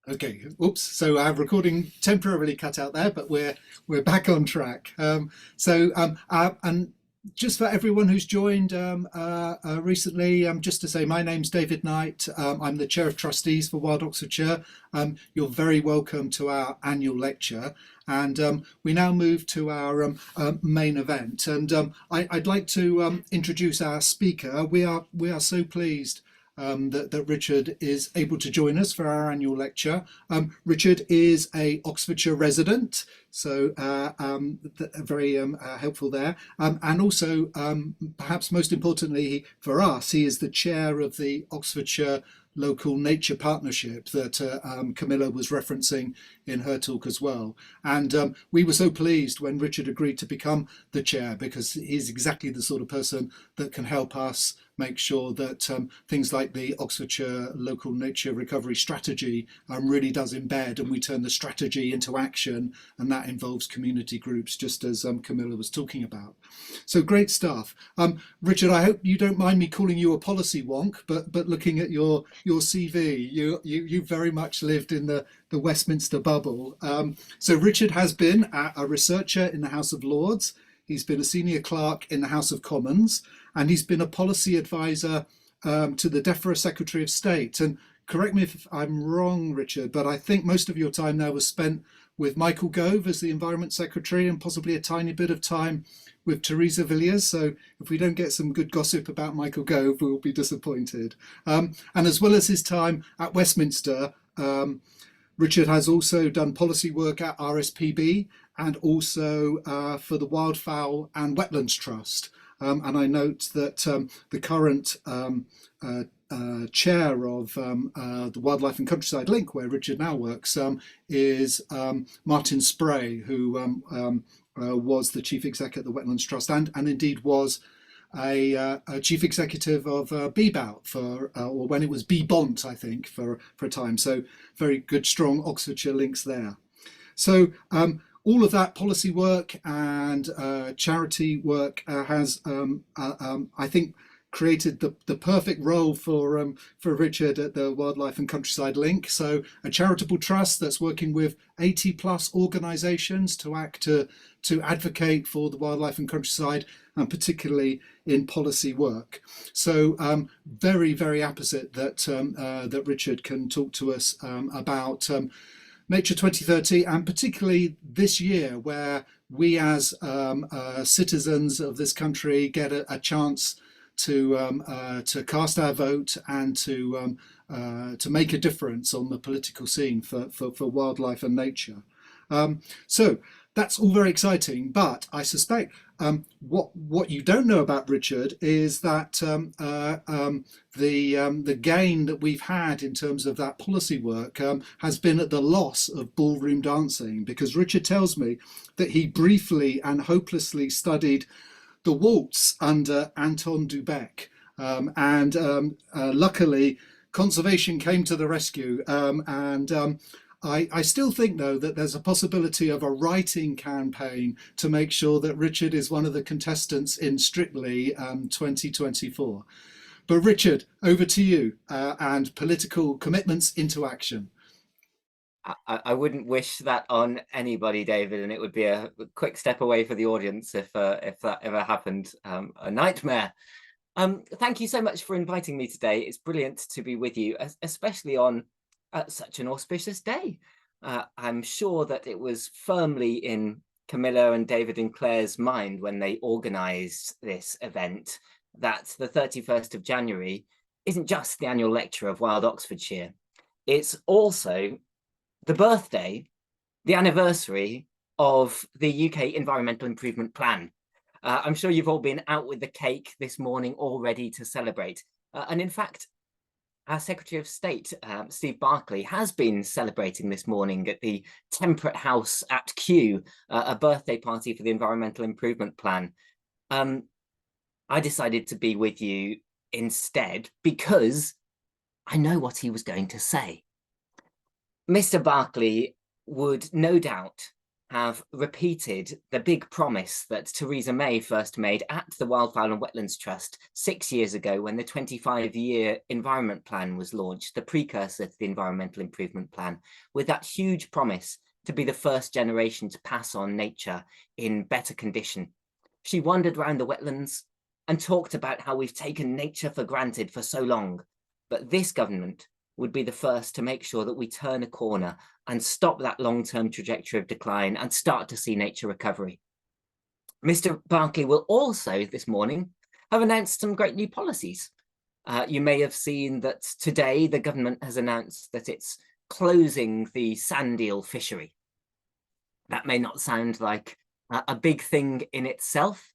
Okay, oops. So our recording temporarily cut out there, but we're back on track. And just for everyone who's joined recently, just to say, my name's David Knight. I'm the chair of trustees for Wild Oxfordshire. You're very welcome to our annual lecture. And we now move to our main event. And I'd like to introduce our speaker. We are so pleased that Richard is able to join us for our annual lecture. Richard is a Oxfordshire resident, so very helpful there. And also, perhaps most importantly for us, he is the chair of the Oxfordshire Local Nature Partnership that Camilla was referencing in her talk as well. And we were so pleased when Richard agreed to become the chair, because he's exactly the sort of person that can help us make sure that things like the Oxfordshire Local Nature Recovery Strategy really does embed, and we turn the strategy into action, and that involves community groups, just as Camilla was talking about. So great stuff. Richard, I hope you don't mind me calling you a policy wonk, but looking at your CV, you very much lived in the Westminster bubble. So Richard has been a researcher in the House of Lords. He's been a senior clerk in the House of Commons, and he's been a policy advisor to the DEFRA Secretary of State. And correct me if I'm wrong, Richard, but I think most of your time there was spent with Michael Gove as the Environment Secretary, and possibly a tiny bit of time with Theresa Villiers. So if we don't get some good gossip about Michael Gove, we'll be disappointed. And as well as his time at Westminster, Richard has also done policy work at RSPB and also for the Wildfowl and Wetlands Trust. And I note that the current chair of the Wildlife and Countryside Link, where Richard now works, is Martin Spray, who was the chief exec at the Wetlands Trust, and indeed was a chief executive of BBOUT or when it was BBONT, I think, for a time. So very good, strong Oxfordshire links there. So all of that policy work and charity work has, I think, created the perfect role for Richard at the Wildlife and Countryside Link. So a charitable trust that's working with 80 plus organisations to advocate for the wildlife and countryside, and particularly in policy work. So very, very apposite that that Richard can talk to us about Nature 2030, and particularly this year, where we as citizens of this country get a chance to cast our vote and to make a difference on the political scene for wildlife and nature. So that's all very exciting, but I suspect what you don't know about Richard is that the gain that we've had in terms of that policy work has been at the loss of ballroom dancing, because Richard tells me that he briefly and hopelessly studied the waltz under Anton Dubek, and luckily conservation came to the rescue, and I still think, though, that there's a possibility of a writing campaign to make sure that Richard is one of the contestants in Strictly 2024. But Richard, over to you, and political commitments into action. I wouldn't wish that on anybody, David, and it would be a quick step away for the audience if that ever happened. A nightmare. Thank you so much for inviting me today. It's brilliant to be with you, especially on such an auspicious day. I'm sure that it was firmly in Camilla and David and Claire's mind when they organised this event that the 31st of January isn't just the annual lecture of Wild Oxfordshire. It's also the birthday, the anniversary of the UK Environmental Improvement Plan. I'm sure you've all been out with the cake this morning already to celebrate. And in fact, our Secretary of State, Steve Barclay, has been celebrating this morning at the Temperate House at Kew, a birthday party for the Environmental Improvement Plan. I decided to be with you instead because I know what he was going to say. Mr. Barclay would no doubt have repeated the big promise that Theresa May first made at the Wildfowl and Wetlands Trust 6 years ago when the 25-year Environment Plan was launched, the precursor to the Environmental Improvement Plan, with that huge promise to be the first generation to pass on nature in better condition. She wandered around the wetlands and talked about how we've taken nature for granted for so long, but this government would be the first to make sure that we turn a corner and stop that long-term trajectory of decline and start to see nature recovery. Mr. Barclay will also this morning have announced some great new policies. You may have seen that today the government has announced that it's closing the sand eel fishery. That may not sound like a big thing in itself,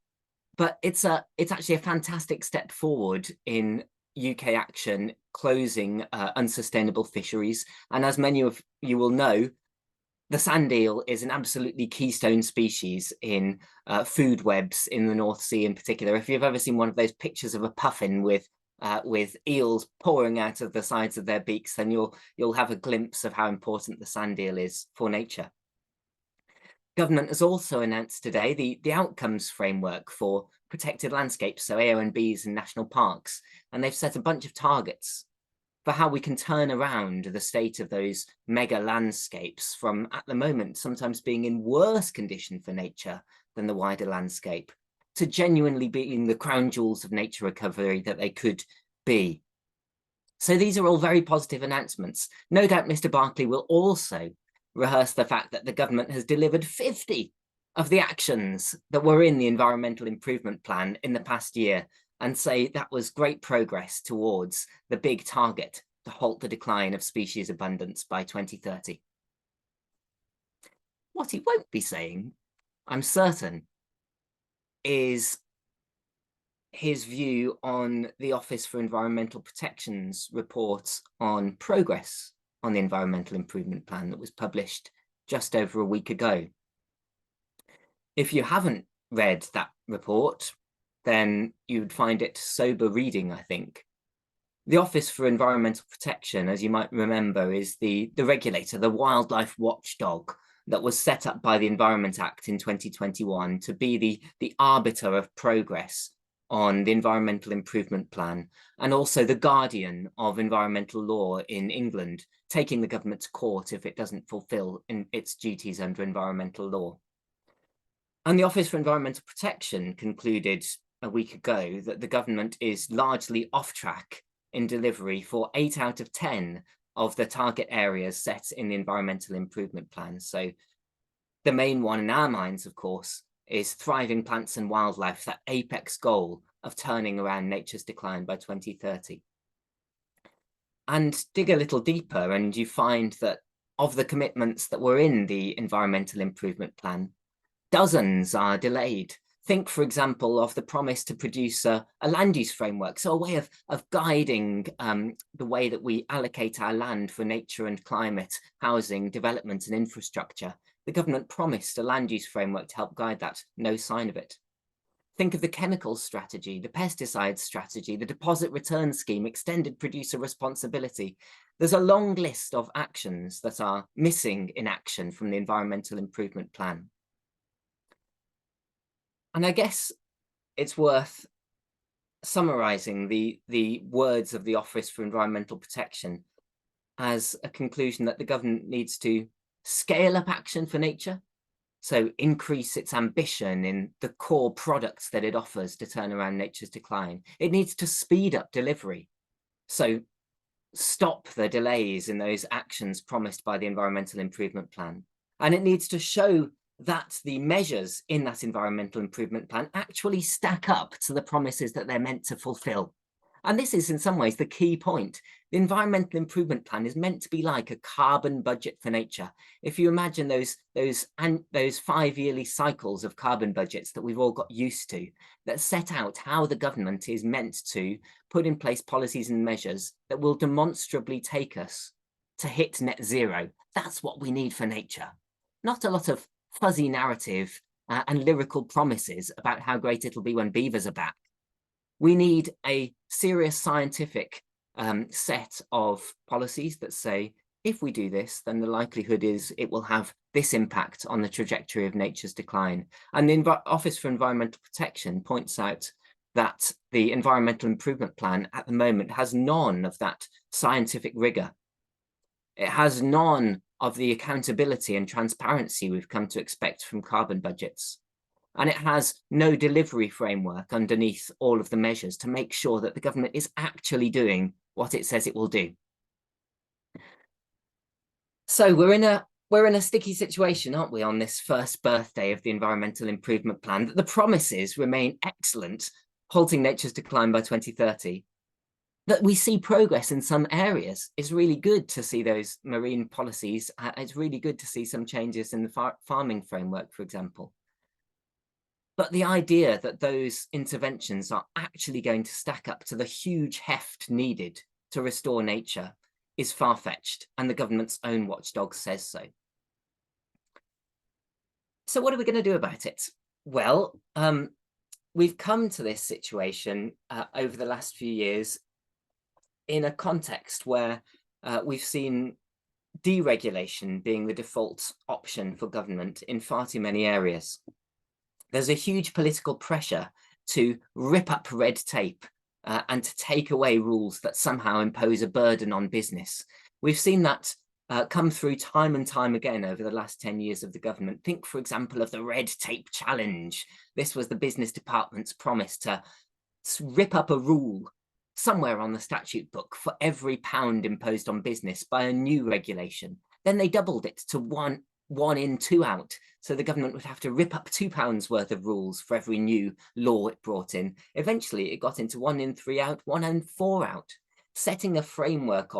but it's actually a fantastic step forward in UK action closing unsustainable fisheries. And as many of you will know, the sand eel is an absolutely keystone species in food webs in the North Sea in particular. If you've ever seen one of those pictures of a puffin with eels pouring out of the sides of their beaks, then you'll have a glimpse of how important the sand eel is for nature. Government has also announced today the outcomes framework for protected landscapes, so AONBs and national parks, and they've set a bunch of targets for how we can turn around the state of those mega landscapes from, at the moment, sometimes being in worse condition for nature than the wider landscape, to genuinely being the crown jewels of nature recovery that they could be. So these are all very positive announcements. No doubt Mr. Barclay will also rehearse the fact that the government has delivered 50 of the actions that were in the Environmental Improvement Plan in the past year, and say that was great progress towards the big target to halt the decline of species abundance by 2030. What he won't be saying, I'm certain, is his view on the Office for Environmental Protection's report on progress on the Environmental Improvement Plan that was published just over a week ago. If you haven't read that report, then you'd find it sober reading, I think. The Office for Environmental Protection, as you might remember, is the regulator, the wildlife watchdog that was set up by the Environment Act in 2021 to be the arbiter of progress on the Environmental Improvement Plan, and also the guardian of environmental law in England, taking the government to court if it doesn't fulfil its duties under environmental law. And the Office for Environmental Protection concluded a week ago that the government is largely off track in delivery for 8 out of 10 of the target areas set in the Environmental Improvement Plan. So the main one in our minds, of course, is thriving plants and wildlife, that apex goal of turning around nature's decline by 2030. And dig a little deeper and you find that of the commitments that were in the Environmental Improvement Plan, dozens are delayed. Think, for example, of the promise to produce a land use framework, so a way of guiding the way that we allocate our land for nature and climate, housing, development and infrastructure. The government promised a land use framework to help guide that. No sign of it. Think of the chemicals strategy, the pesticides strategy, the deposit return scheme, extended producer responsibility. There's a long list of actions that are missing in action from the Environmental Improvement Plan. And I guess it's worth summarising the words of the Office for Environmental Protection as a conclusion that the government needs to scale up action for nature, so increase its ambition in the core products that it offers to turn around nature's decline. It needs to speed up delivery, so stop the delays in those actions promised by the Environmental Improvement Plan. And it needs to show that the measures in that Environmental Improvement Plan actually stack up to the promises that they're meant to fulfill. And this is in some ways the key point. The Environmental Improvement Plan is meant to be like a carbon budget for nature. If you imagine those 5-yearly cycles of carbon budgets that we've all got used to, that set out how the government is meant to put in place policies and measures that will demonstrably take us to hit net zero. That's what we need for nature. Not a lot of fuzzy narrative and lyrical promises about how great it'll be when beavers are back. We need a serious scientific set of policies that say if we do this, then the likelihood is it will have this impact on the trajectory of nature's decline. And the Office for Environmental Protection points out that the Environmental Improvement Plan at the moment has none of that scientific rigor. It has none of the accountability and transparency we've come to expect from carbon budgets. And it has no delivery framework underneath all of the measures to make sure that the government is actually doing what it says it will do. So we're in a sticky situation, aren't we, on this first birthday of the Environmental Improvement Plan, that the promises remain excellent, halting nature's decline by 2030. That we see progress in some areas is really good to see those marine policies. It's really good to see some changes in the farming framework, for example. But the idea that those interventions are actually going to stack up to the huge heft needed to restore nature is far-fetched, and the government's own watchdog says so. So what are we going to do about it? Well, we've come to this situation over the last few years in a context where we've seen deregulation being the default option for government in far too many areas. There's a huge political pressure to rip up red tape and to take away rules that somehow impose a burden on business. We've seen that come through time and time again over the last 10 years of the government. Think, for example, of the red tape challenge. This was the business department's promise to rip up a rule somewhere on the statute book for every pound imposed on business by a new regulation. Then they doubled it to one in, two out. So the government would have to rip up £2 worth of rules for every new law it brought in. Eventually, it got into 1 in, 3 out, 1 in, 4 out, setting a framework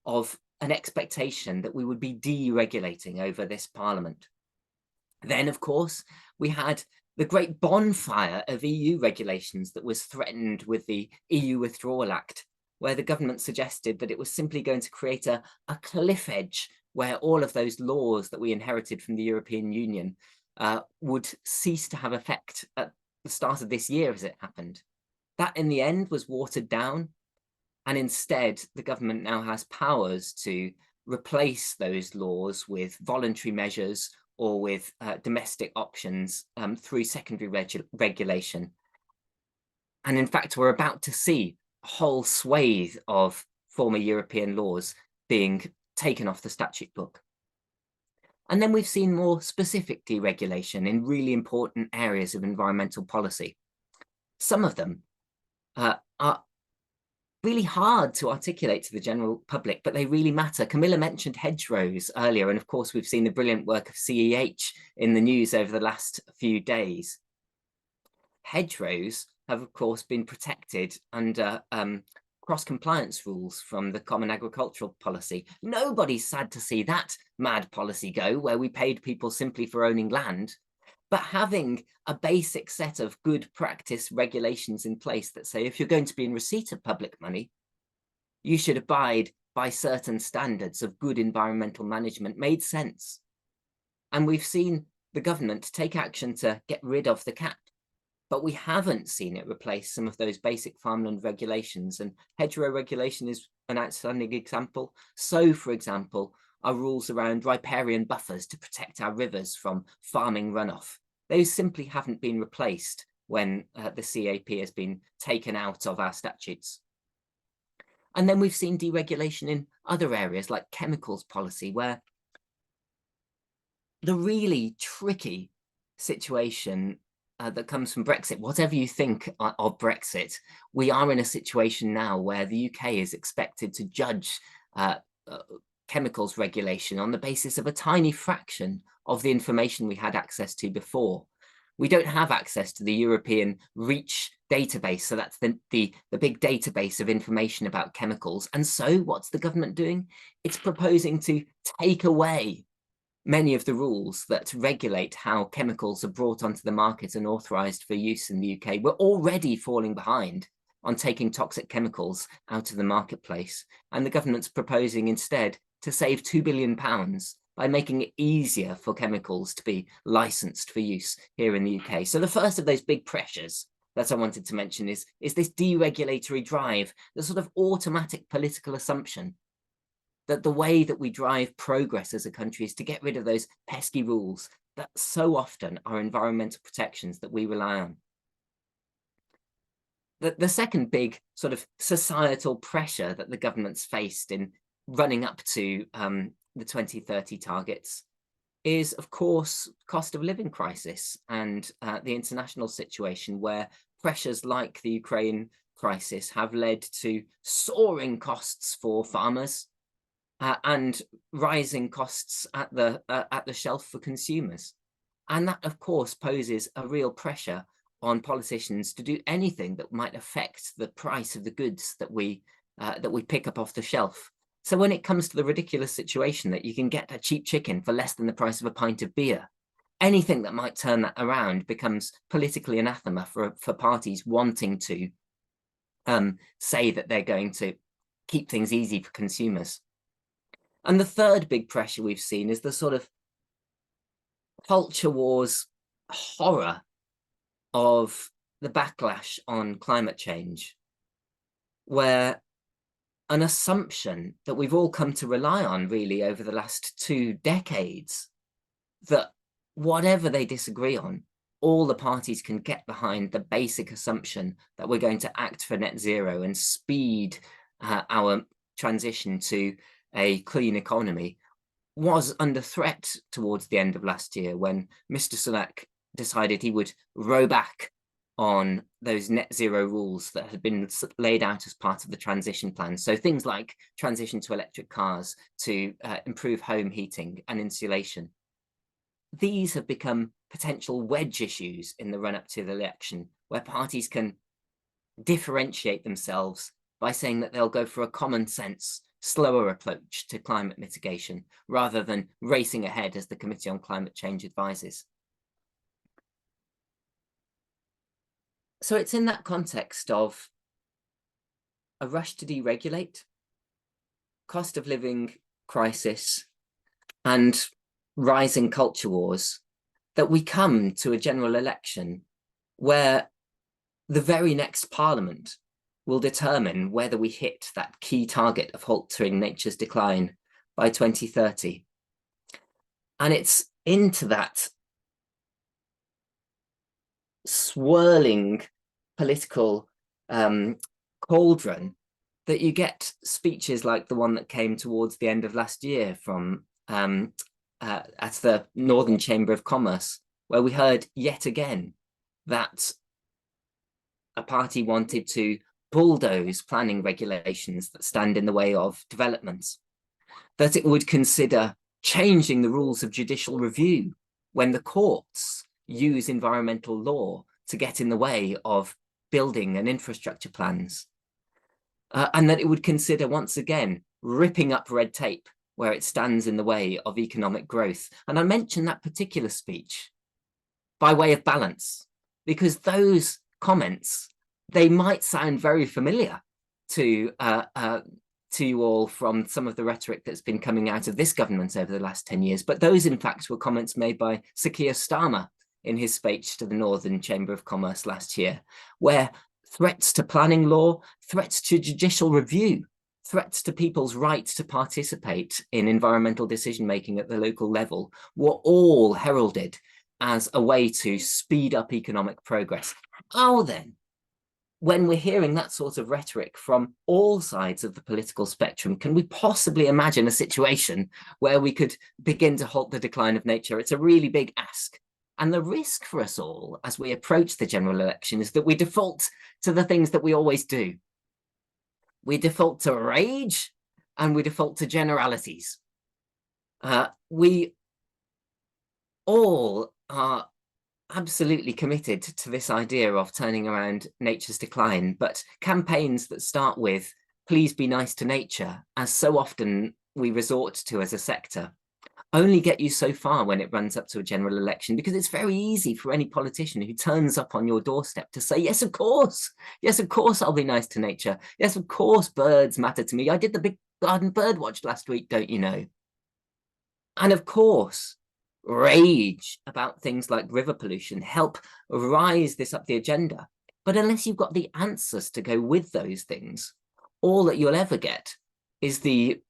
of an expectation that we would be deregulating over this parliament. Then, of course, we had the great bonfire of EU regulations that was threatened with the EU Withdrawal Act, where the government suggested that it was simply going to create a cliff edge where all of those laws that we inherited from the European Union would cease to have effect at the start of this year, as it happened. That, in the end, was watered down. And instead, the government now has powers to replace those laws with voluntary measures or with domestic options through secondary regulation. And in fact, we're about to see a whole swathe of former European laws being taken off the statute book. And then we've seen more specific deregulation in really important areas of environmental policy. Some of them are really hard to articulate to the general public, but they really matter. Camilla mentioned hedgerows earlier, and of course we've seen the brilliant work of CEH in the news over the last few days. Hedgerows have, of course, been protected under cross-compliance rules from the Common Agricultural Policy. Nobody's sad to see that mad policy go, where we paid people simply for owning land. But having a basic set of good practice regulations in place that say, if you're going to be in receipt of public money, you should abide by certain standards of good environmental management made sense. And we've seen the government take action to get rid of the cap, but we haven't seen it replace some of those basic farmland regulations. And hedgerow regulation is an outstanding example. So, for example, are rules around riparian buffers to protect our rivers from farming runoff. Those simply haven't been replaced when the CAP has been taken out of our statutes. And then we've seen deregulation in other areas like chemicals policy, where the really tricky situation that comes from Brexit, whatever you think of Brexit, we are in a situation now where the UK is expected to judge chemicals regulation on the basis of a tiny fraction of the information we had access to before. We don't have access to the European REACH database, so that's the big database of information about chemicals. And so what's the government doing? It's proposing to take away many of the rules that regulate how chemicals are brought onto the market and authorised for use in the UK. We're already falling behind on taking toxic chemicals out of the marketplace. And the government's proposing instead to save £2 billion by making it easier for chemicals to be licensed for use here in the UK. So the first of those big pressures that I wanted to mention is this deregulatory drive, the sort of automatic political assumption that the way that we drive progress as a country is to get rid of those pesky rules that so often are environmental protections that we rely on. The second big sort of societal pressure that the government's faced in running up to the 2030 targets is, of course, cost of living crisis and the international situation, where pressures like the Ukraine crisis have led to soaring costs for farmers and rising costs at the shelf for consumers. And that, of course, poses a real pressure on politicians to do anything that might affect the price of the goods that we pick up off the shelf. So when it comes to the ridiculous situation that you can get a cheap chicken for less than the price of a pint of beer, anything that might turn that around becomes politically anathema for parties wanting to say that they're going to keep things easy for consumers. And the third big pressure we've seen is the sort of culture wars horror of the backlash on climate change, where an assumption that we've all come to rely on really over the last 2 decades, that whatever they disagree on, all the parties can get behind the basic assumption that we're going to act for net zero and speed our transition to a clean economy, was under threat towards the end of last year when Mr. Sunak decided he would row back on those net zero rules that had been laid out as part of the transition plan. So things like transition to electric cars, to improve home heating and insulation. These have become potential wedge issues in the run-up to the election, where parties can differentiate themselves by saying that they'll go for a common sense, slower approach to climate mitigation, rather than racing ahead as the Committee on Climate Change advises. So it's in that context of a rush to deregulate, cost of living crisis, and rising culture wars that we come to a general election where the very next parliament will determine whether we hit that key target of halting nature's decline by 2030. And it's into that swirling political cauldron that you get speeches like the one that came towards the end of last year from at the Northern Chamber of Commerce, where we heard yet again that a party wanted to bulldoze planning regulations that stand in the way of developments, that it would consider changing the rules of judicial review when the courts use environmental law to get in the way of building and infrastructure plans, and that it would consider once again ripping up red tape where it stands in the way of economic growth. And I mention that particular speech by way of balance, because those comments, they might sound very familiar to you all from some of the rhetoric that's been coming out of this government over the last 10 years. But those, in fact, were comments made by Sir Keir Starmer in his speech to the Northern Chamber of Commerce last year, where threats to planning law, threats to judicial review, threats to people's right to participate in environmental decision-making at the local level were all heralded as a way to speed up economic progress. How then, when we're hearing that sort of rhetoric from all sides of the political spectrum, can we possibly imagine a situation where we could begin to halt the decline of nature? It's a really big ask. And the risk for us all as we approach the general election is that we default to the things that we always do. We default to rage and we default to generalities. We all are absolutely committed to this idea of turning around nature's decline, but campaigns that start with "please be nice to nature," as so often we resort to as a sector, only get you so far when it runs up to a general election, because it's very easy for any politician who turns up on your doorstep to say, yes, of course, I'll be nice to nature. Yes, of course, birds matter to me. I did the big garden bird watch last week, don't you know? And of course, rage about things like river pollution help rise this up the agenda. But unless you've got the answers to go with those things, all that you'll ever get is the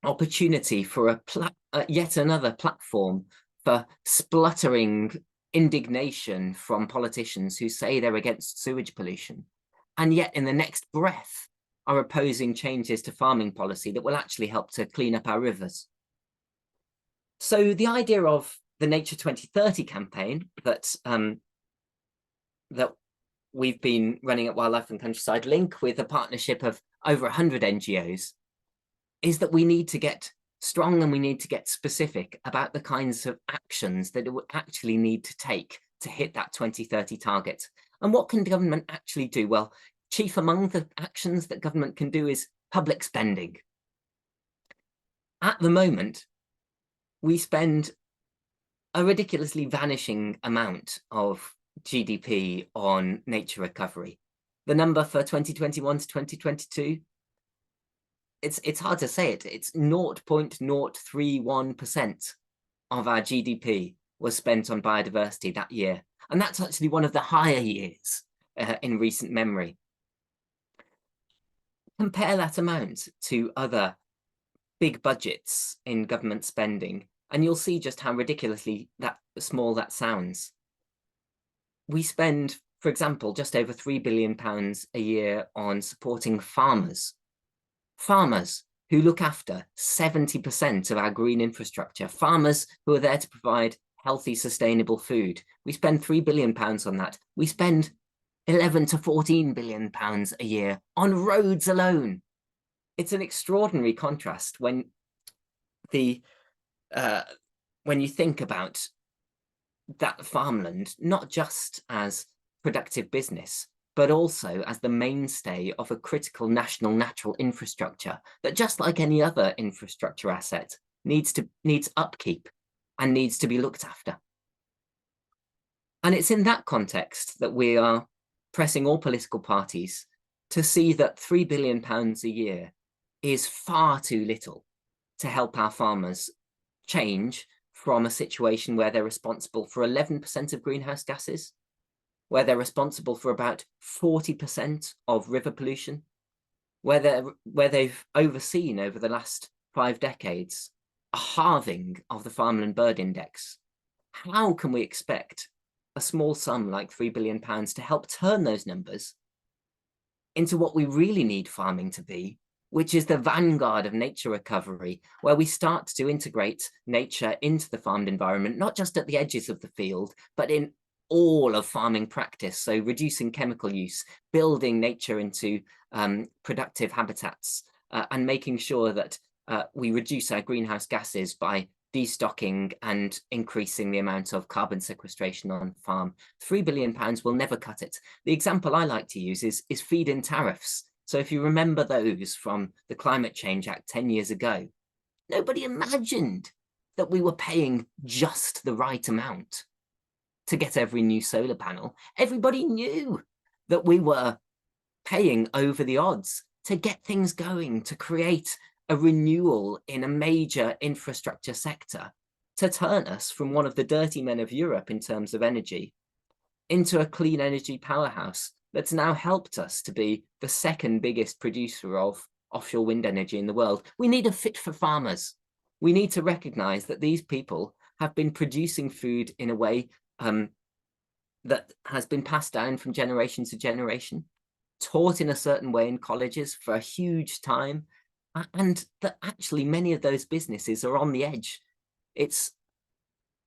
opportunity for yet another platform for spluttering indignation from politicians who say they're against sewage pollution, and yet in the next breath are opposing changes to farming policy that will actually help to clean up our rivers. So the idea of the Nature 2030 campaign that we've been running at Wildlife and Countryside Link with a partnership of over 100 NGOs is that we need to get strong and we need to get specific about the kinds of actions that it would actually need to take to hit that 2030 target. And what can government actually do? Well, chief among the actions that government can do is public spending. At the moment, we spend a ridiculously vanishing amount of GDP on nature recovery. The number for 2021 to 2022, it's hard to say it. It's 0.031% of our GDP was spent on biodiversity that year. And that's actually one of the higher years in recent memory. Compare that amount to other big budgets in government spending, and you'll see just how ridiculously small that sounds. We spend, for example, just over £3 billion a year on supporting farmers. Farmers who look after 70% of our green infrastructure. Farmers who are there to provide healthy, sustainable food. We spend £3 billion on that. We spend 11 to 14 billion pounds a year on roads alone. It's an extraordinary contrast when you think about that farmland, not just as productive business, but also as the mainstay of a critical national natural infrastructure that, just like any other infrastructure asset, needs upkeep and needs to be looked after. And it's in that context that we are pressing all political parties to see that £3 billion a year is far too little to help our farmers change from a situation where they're responsible for 11% of greenhouse gases, where they're responsible for about 40% of river pollution, where they've overseen over the last 5 decades a halving of the farmland bird index. How can we expect a small sum like £3 billion to help turn those numbers into what we really need farming to be, which is the vanguard of nature recovery, where we start to integrate nature into the farmed environment, not just at the edges of the field, but in all of farming practice. So reducing chemical use, building nature into productive habitats, and making sure that we reduce our greenhouse gases by destocking and increasing the amount of carbon sequestration on farm. £3 billion will never cut it. The example I like to use is feed-in tariffs. So if you remember those from the Climate Change Act 10 years ago, nobody imagined that we were paying just the right amount to get every new solar panel. Everybody knew that we were paying over the odds to get things going, to create a renewal in a major infrastructure sector, to turn us from one of the dirty men of Europe in terms of energy into a clean energy powerhouse that's now helped us to be the second biggest producer of offshore wind energy in the world. We need a fit for farmers. We need to recognize that these people have been producing food in a way that has been passed down from generation to generation, taught in a certain way in colleges for a huge time, and that actually many of those businesses are on the edge. It's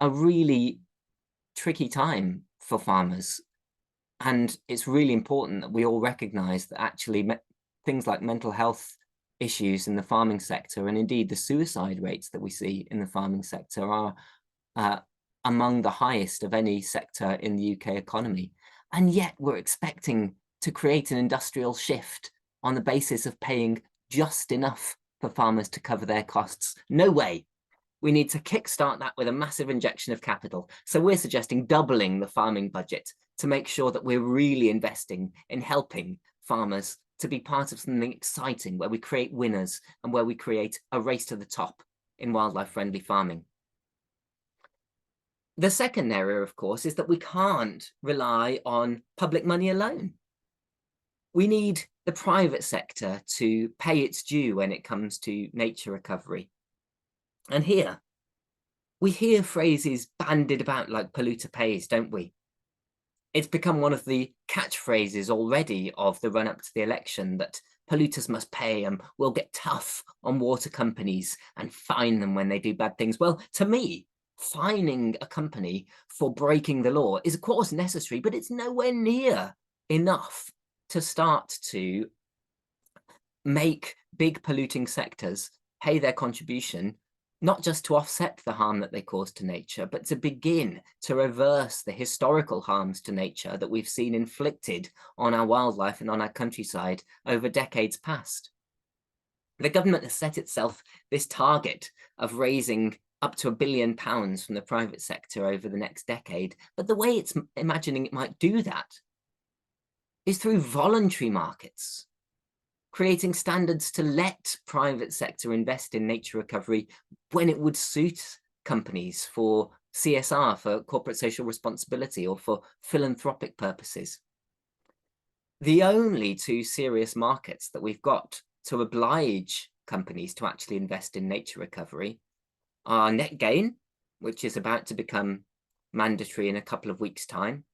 a really tricky time for farmers. And it's really important that we all recognize that actually things like mental health issues in the farming sector, and indeed the suicide rates that we see in the farming sector, are among the highest of any sector in the UK economy. And yet we're expecting to create an industrial shift on the basis of paying just enough for farmers to cover their costs. No way. We need to kickstart that with a massive injection of capital. So we're suggesting doubling the farming budget to make sure that we're really investing in helping farmers to be part of something exciting, where we create winners and where we create a race to the top in wildlife-friendly farming. The second area, of course, is that we can't rely on public money alone. We need the private sector to pay its due when it comes to nature recovery. And here, we hear phrases bandied about like polluter pays, don't we? It's become one of the catchphrases already of the run-up to the election that polluters must pay and we'll get tough on water companies and fine them when they do bad things. Well, to me, fining a company for breaking the law is of course necessary, but it's nowhere near enough to start to make big polluting sectors pay their contribution, not just to offset the harm that they cause to nature, but to begin to reverse the historical harms to nature that we've seen inflicted on our wildlife and on our countryside over decades past. The government has set itself this target of raising up to £1 billion from the private sector over the next decade, but the way it's imagining it might do that is through voluntary markets, creating standards to let private sector invest in nature recovery when it would suit companies for CSR, for corporate social responsibility, or for philanthropic purposes. The only two serious markets that we've got to oblige companies to actually invest in nature recovery are net gain, which is about to become mandatory in a couple of weeks' time,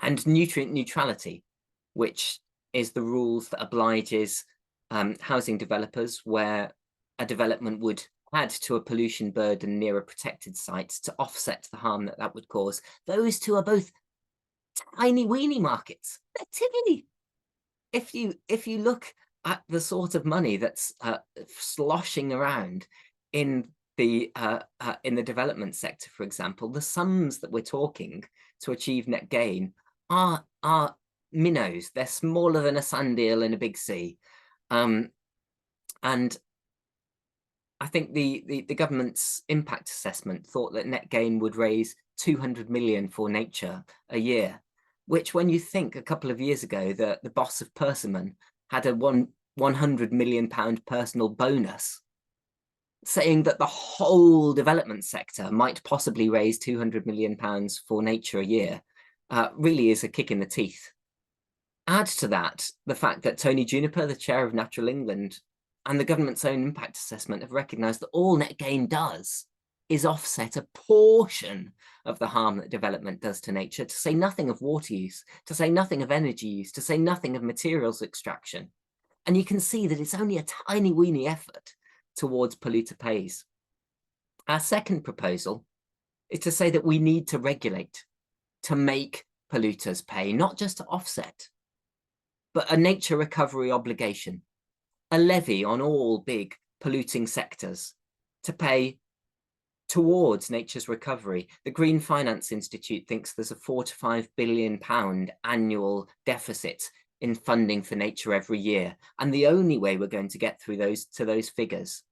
and nutrient neutrality, which is the rules that obliges housing developers where a development would add to a pollution burden near a protected site to offset the harm that that would cause. Those two are both tiny weeny markets. They're teeny. If you look at the sort of money that's sloshing around in the development sector, for example, the sums that we're talking to achieve net gain are minnows. They're smaller than a sand eel in a big sea. And I think the government's impact assessment thought that net gain would raise 200 million for nature a year, which when you think a couple of years ago, the boss of Persimmon had a £100 million personal bonus, saying that the whole development sector might possibly raise £200 million for nature a year, really is a kick in the teeth. Add to that the fact that Tony Juniper, the chair of Natural England, and the government's own impact assessment have recognised that all net gain does is offset a portion of the harm that development does to nature, to say nothing of water use, to say nothing of energy use, to say nothing of materials extraction. And you can see that it's only a tiny weeny effort towards polluter pays. Our second proposal is to say that we need to regulate to make polluters pay, not just to offset, but a nature recovery obligation, a levy on all big polluting sectors to pay towards nature's recovery. The Green Finance Institute thinks there's a £4 to £5 billion annual deficit in funding for nature every year. And the only way we're going to get through those figures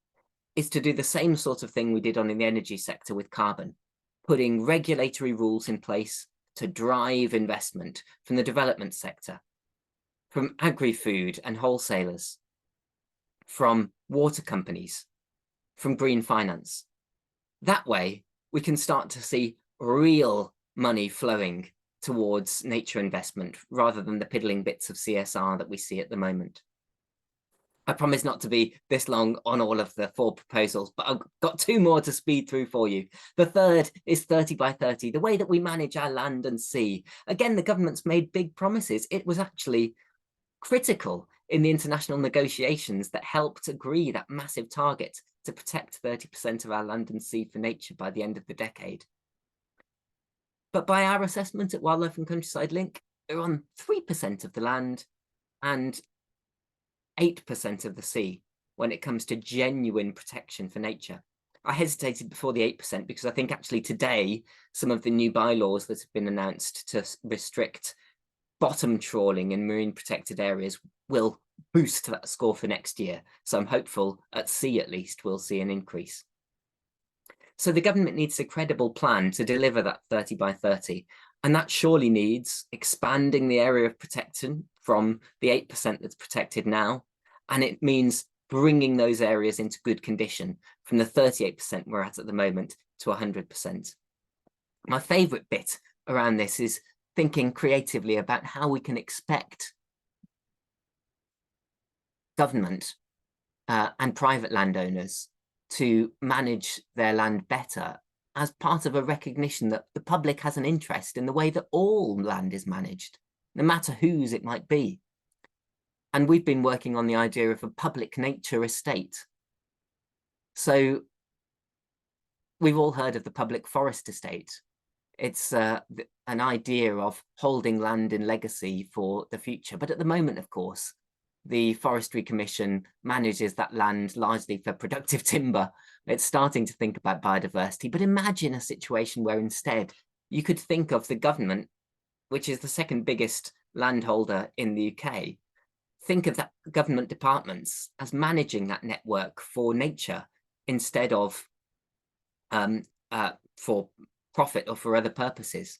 is to do the same sort of thing we did in the energy sector with carbon, putting regulatory rules in place to drive investment from the development sector, from agri-food and wholesalers, from water companies, from green finance. That way, we can start to see real money flowing towards nature investment rather than the piddling bits of CSR that we see at the moment. I promise not to be this long on all of the 4 proposals, but I've got 2 more to speed through for you. The third is 30 by 30, the way that we manage our land and sea. Again, the government's made big promises. It was actually critical in the international negotiations that helped agree that massive target to protect 30% of our land and sea for nature by the end of the decade. But by our assessment at Wildlife and Countryside Link, we're on 3% of the land and 8% of the sea when it comes to genuine protection for nature. I hesitated before the 8% because I think actually today some of the new bylaws that have been announced to restrict bottom trawling in marine protected areas will boost that score for next year. So I'm hopeful at sea at least we'll see an increase. So the government needs a credible plan to deliver that 30 by 30. And that surely needs expanding the area of protection from the 8% that's protected now. And it means bringing those areas into good condition from the 38% we're at the moment to 100%. My favourite bit around this is thinking creatively about how we can expect government and private landowners to manage their land better as part of a recognition that the public has an interest in the way that all land is managed, no matter whose it might be. And we've been working on the idea of a public nature estate. So we've all heard of the public forest estate. It's an idea of holding land in legacy for the future. But at the moment, of course, the Forestry Commission manages that land largely for productive timber. It's starting to think about biodiversity, but imagine a situation where instead you could think of the government, which is the second biggest landholder in the UK, think of that government departments as managing that network for nature instead of for profit or for other purposes.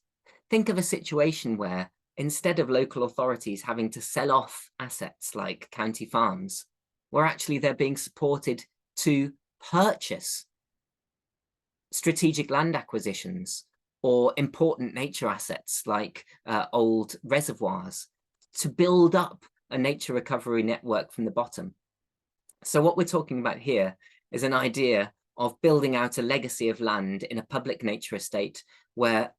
Think of a situation where instead of local authorities having to sell off assets like county farms, where actually they're being supported to purchase strategic land acquisitions or important nature assets like old reservoirs to build up a nature recovery network from the bottom. So what we're talking about here is an idea of building out a legacy of land in a public nature estate where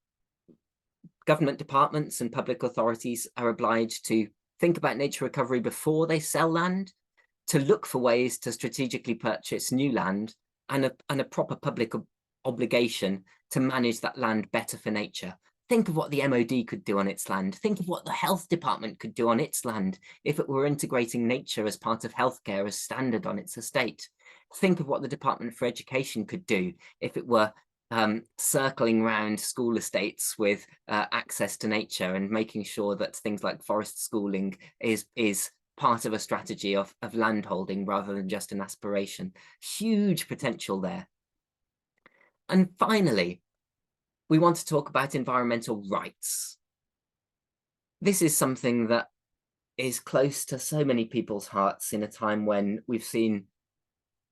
government departments and public authorities are obliged to think about nature recovery before they sell land, to look for ways to strategically purchase new land, and a proper public obligation to manage that land better for nature. Think of what the MOD could do on its land. Think of what the health department could do on its land if it were integrating nature as part of healthcare as standard on its estate. Think of what the Department for Education could do if it were circling around school estates with access to nature and making sure that things like forest schooling is part of a strategy of land holding rather than just an aspiration. Huge potential there. And finally, we want to talk about environmental rights. This is something that is close to so many people's hearts in a time when we've seen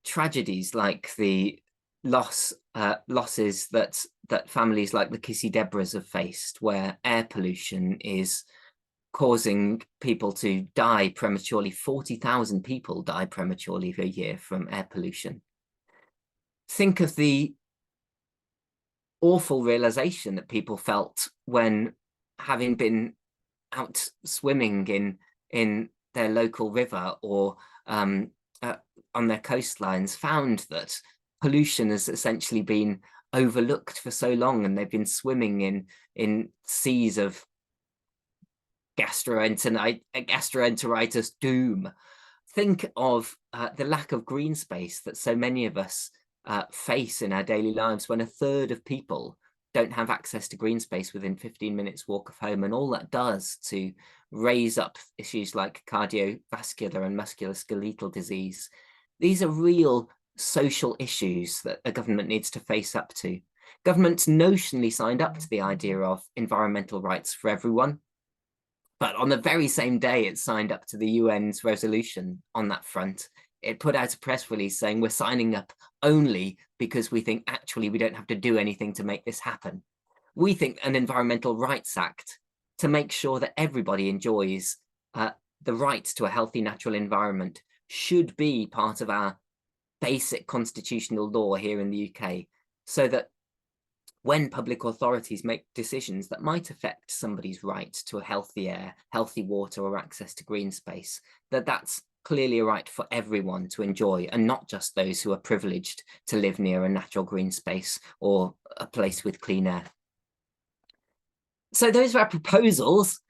tragedies like the losses that families like the Kissy Debras have faced, where air pollution is causing people to die prematurely. 40,000 people die prematurely a year from air pollution. Think of the awful realization that people felt when, having been out swimming in their local river or on their coastlines, found that pollution has essentially been overlooked for so long, and they've been swimming in seas of gastroenteritis doom. Think of the lack of green space that so many of us face in our daily lives, when a third of people don't have access to green space within 15 minutes walk of home, and all that does to raise up issues like cardiovascular and musculoskeletal disease. These are real social issues that a government needs to face up to. Governments notionally signed up to the idea of environmental rights for everyone, but on the very same day it signed up to the UN's resolution on that front, it put out a press release saying we're signing up only because we think actually we don't have to do anything to make this happen. We think an Environmental Rights Act to make sure that everybody enjoys the right to a healthy natural environment should be part of our basic constitutional law here in the UK, so that when public authorities make decisions that might affect somebody's right to a healthy air, healthy water, or access to green space, that's clearly a right for everyone to enjoy, and not just those who are privileged to live near a natural green space or a place with clean air. So those are our proposals.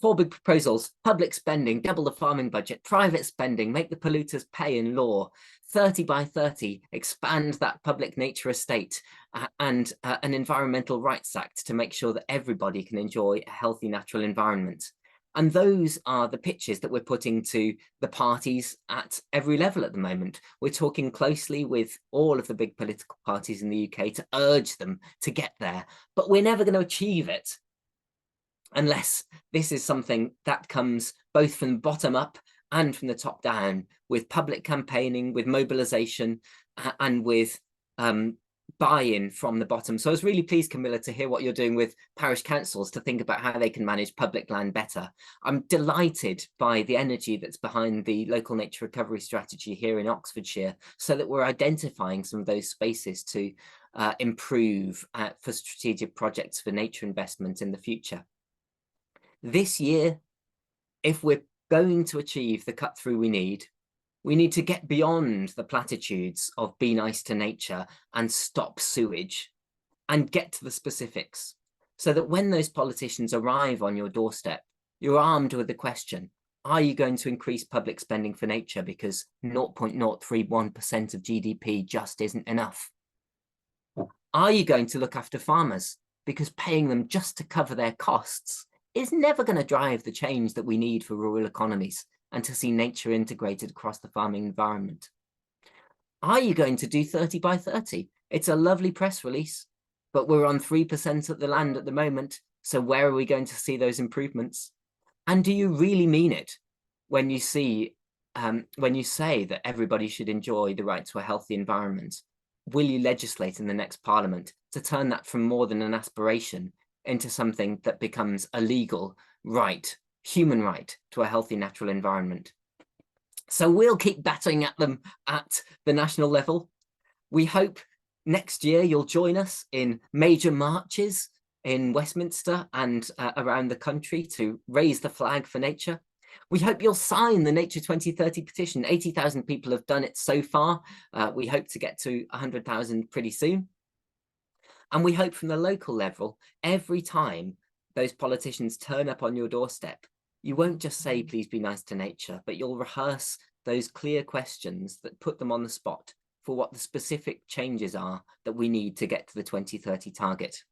4 big proposals: public spending, double the farming budget; private spending, make the polluters pay in law; 30 by 30, expand that public nature estate; and an Environmental Rights Act to make sure that everybody can enjoy a healthy natural environment. And those are the pitches that we're putting to the parties at every level at the moment. We're talking closely with all of the big political parties in the UK to urge them to get there, but we're never going to achieve it unless this is something that comes both from the bottom up and from the top down, with public campaigning, with mobilization, and with buy-in from the bottom. So I was really pleased, Camilla, to hear what you're doing with parish councils to think about how they can manage public land better. I'm delighted by the energy that's behind the local nature recovery strategy here in Oxfordshire, so that we're identifying some of those spaces to improve for strategic projects for nature investment in the future. This year, if we're going to achieve the cut through we need to get beyond the platitudes of be nice to nature and stop sewage and get to the specifics, so that when those politicians arrive on your doorstep, you're armed with the question, are you going to increase public spending for nature because 0.031% of GDP just isn't enough? Are you going to look after farmers because paying them just to cover their costs is never going to drive the change that we need for rural economies and to see nature integrated across the farming environment? Are you going to do 30 by 30? It's a lovely press release, but we're on 3% of the land at the moment. So where are we going to see those improvements? And do you really mean it when you say that everybody should enjoy the right to a healthy environment? Will you legislate in the next Parliament to turn that from more than an aspiration into something that becomes a legal right, human right to a healthy natural environment? So we'll keep battering at them at the national level. We hope next year you'll join us in major marches in Westminster and around the country to raise the flag for nature. We hope you'll sign the Nature 2030 petition. 80,000 people have done it so far. We hope to get to 100,000 pretty soon. And we hope from the local level, every time those politicians turn up on your doorstep, you won't just say, please be nice to nature, but you'll rehearse those clear questions that put them on the spot for what the specific changes are that we need to get to the 2030 target.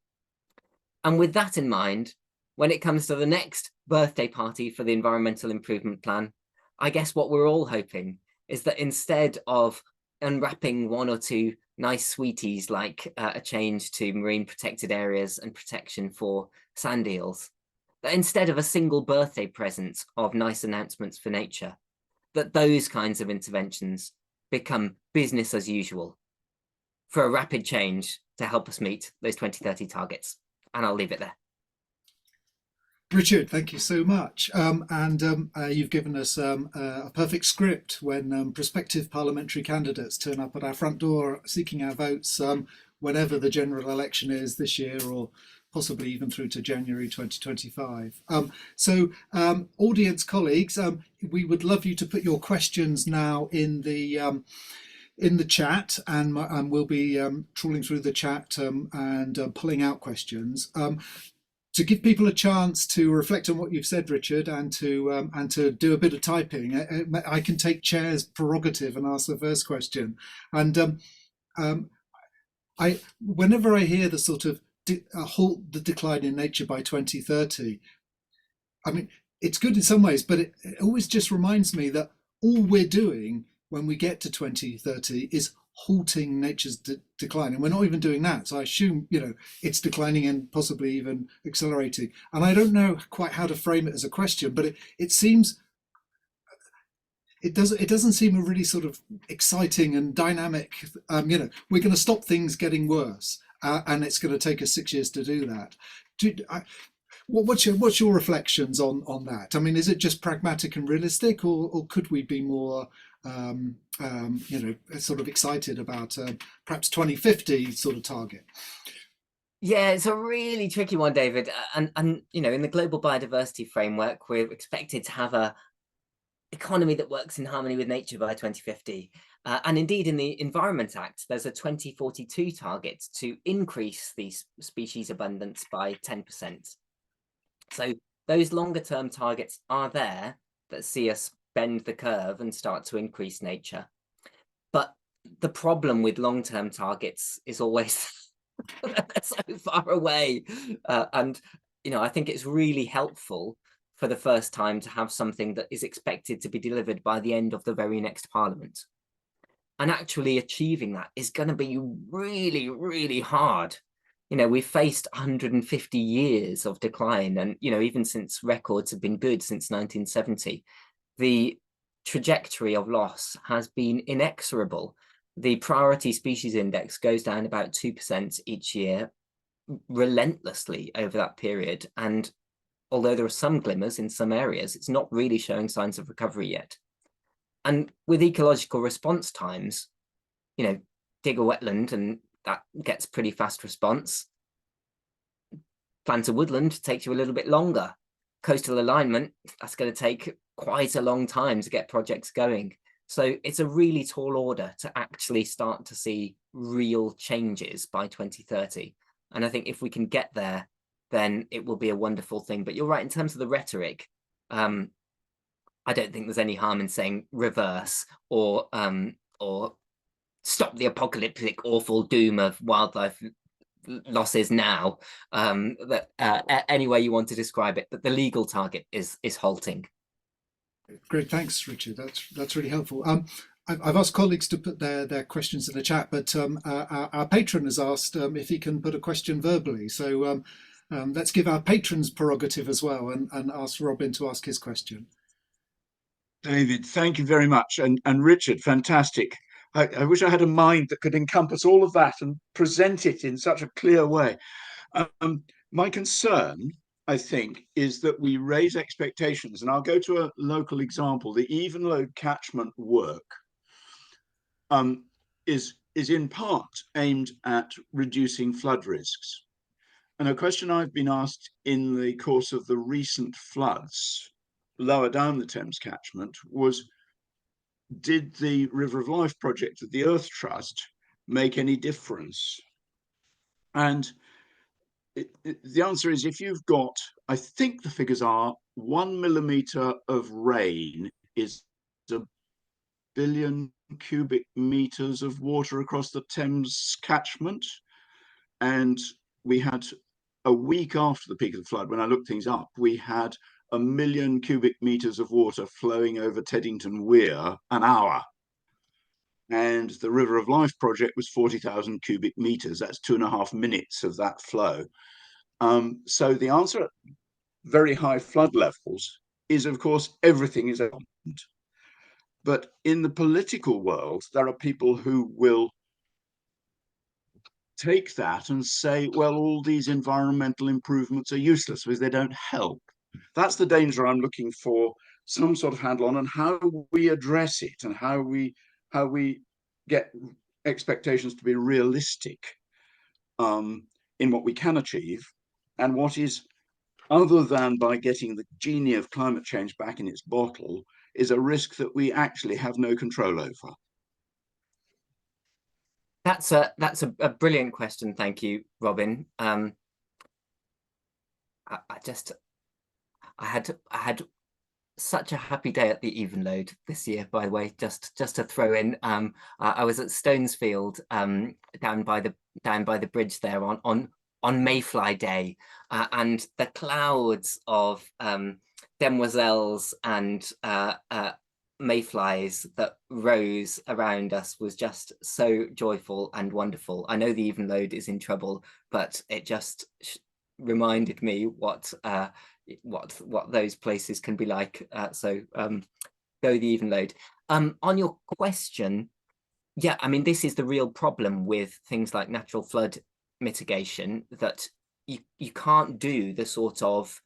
And with that in mind, when it comes to the next birthday party for the Environmental Improvement Plan, I guess what we're all hoping is that instead of unwrapping one or two nice sweeties like a change to marine protected areas and protection for sand eels, that instead of a single birthday present of nice announcements for nature, that those kinds of interventions become business as usual for a rapid change to help us meet those 2030 targets. And I'll leave it there. Richard, thank you so much. You've given us a perfect script when prospective parliamentary candidates turn up at our front door seeking our votes whenever the general election is this year, or possibly even through to January 2025. Audience colleagues, we would love you to put your questions now in the chat, and we'll be trawling through the chat and pulling out questions. To give people a chance to reflect on what you've said, Richard, and to do a bit of typing, I can take chair's prerogative and ask the first question. And whenever I hear the sort of halt the decline in nature by 2030, I mean, it's good in some ways, but it always just reminds me that all we're doing when we get to 2030 is halting nature's decline, and we're not even doing that. So I assume, you know, it's declining and possibly even accelerating. And I don't know quite how to frame it as a question, but it seems it doesn't seem a really sort of exciting and dynamic. You know, we're going to stop things getting worse, and it's going to take us 6 years to do that. What's your reflections on that? I mean, is it just pragmatic and realistic, or could we be more you know, sort of excited about perhaps 2050 sort of target? Yeah, it's a really tricky one, David. And you know, in the global biodiversity framework, we're expected to have a economy that works in harmony with nature by 2050. And indeed, in the Environment Act, there's a 2042 target to increase the species abundance by 10%. So those longer term targets are there that see us bend the curve and start to increase nature. But the problem with long-term targets is always they're so far away. And, you know, I think it's really helpful for the first time to have something that is expected to be delivered by the end of the very next Parliament. And actually achieving that is going to be really, really hard. You know, we've faced 150 years of decline, and, you know, even since records have been good since 1970, the trajectory of loss has been inexorable. the priority species index goes down about 2% each year, relentlessly over that period. And although there are some glimmers in some areas, it's not really showing signs of recovery yet. And with ecological response times, you know, dig a wetland and that gets pretty fast response. Plant a woodland takes you a little bit longer. Coastal alignment, that's going to take quite a long time to get projects going. So it's a really tall order to actually start to see real changes by 2030. And I think if we can get there, then it will be a wonderful thing. But you're right, in terms of the rhetoric, I don't think there's any harm in saying reverse or stop the apocalyptic awful doom of wildlife losses now. Any way you want to describe it, but the legal target is halting. Great, thanks, Richard. That's really helpful. I've asked colleagues to put their questions in the chat, but our patron has asked if he can put a question verbally. So let's give our patrons prerogative as well and ask Robin to ask his question. David, thank you very much. And Richard, fantastic. I wish I had a mind that could encompass all of that and present it in such a clear way. My concern, I think, is that we raise expectations. And I'll go to a local example. The even load catchment work is in part aimed at reducing flood risks. And a question I've been asked in the course of the recent floods lower down the Thames catchment was, did the River of Life project of the Earth Trust make any difference? And the answer is, if you've got, I think the figures are 1 millimeter of rain is a billion cubic meters of water across the Thames catchment. And we had a week after the peak of the flood, when I looked things up, we had 1 million cubic meters of water flowing over Teddington Weir an hour. And the River of Life project was 40,000 cubic meters. That's 2.5 minutes of that flow. So the answer at very high flood levels is, of course, everything is opened. But in the political world, there are people who will take that and say, well, all these environmental improvements are useless because they don't help. That's the danger I'm looking for some sort of handle on, and how we address it and how we get expectations to be realistic in what we can achieve, and what is, other than by getting the genie of climate change back in its bottle, is a risk that we actually have no control over. That's a brilliant question. Thank you, Robin. I had such a happy day at the even load this year, by the way, just to throw in. I was at Stonesfield down by the bridge there on Mayfly Day, and the clouds of demoiselles and mayflies that rose around us was just so joyful and wonderful. I know the even load is in trouble, but it just reminded me what those places can be like. So go the even load. On your question, yeah, I mean, this is the real problem with things like natural flood mitigation, that you can't do the sort of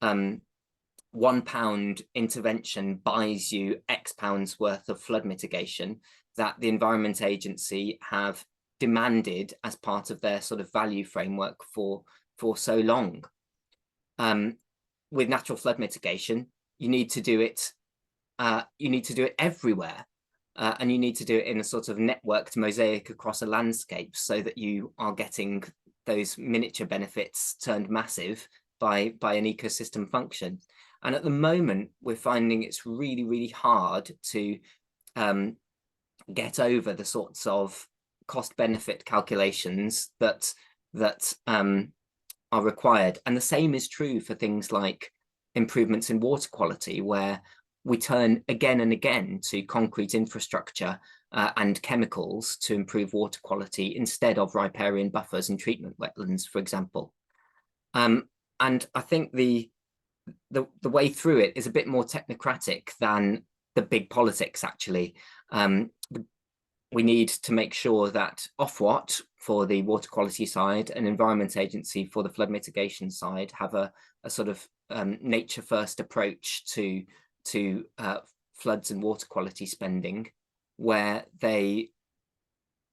£1 intervention buys you X pounds worth of flood mitigation that the Environment Agency have demanded as part of their sort of value framework for so long. With natural flood mitigation, you need to do it everywhere, and you need to do it in a sort of networked mosaic across a landscape, so that you are getting those miniature benefits turned massive by an ecosystem function. And at the moment, we're finding it's really, really hard to get over the sorts of cost-benefit calculations that are required. And the same is true for things like improvements in water quality, where we turn again and again to concrete infrastructure and chemicals to improve water quality instead of riparian buffers and treatment wetlands, for example. And I think the way through it is a bit more technocratic than the big politics, actually. we need to make sure that Ofwat for the water quality side and Environment Agency for the flood mitigation side have a sort of nature first approach to floods and water quality spending, where they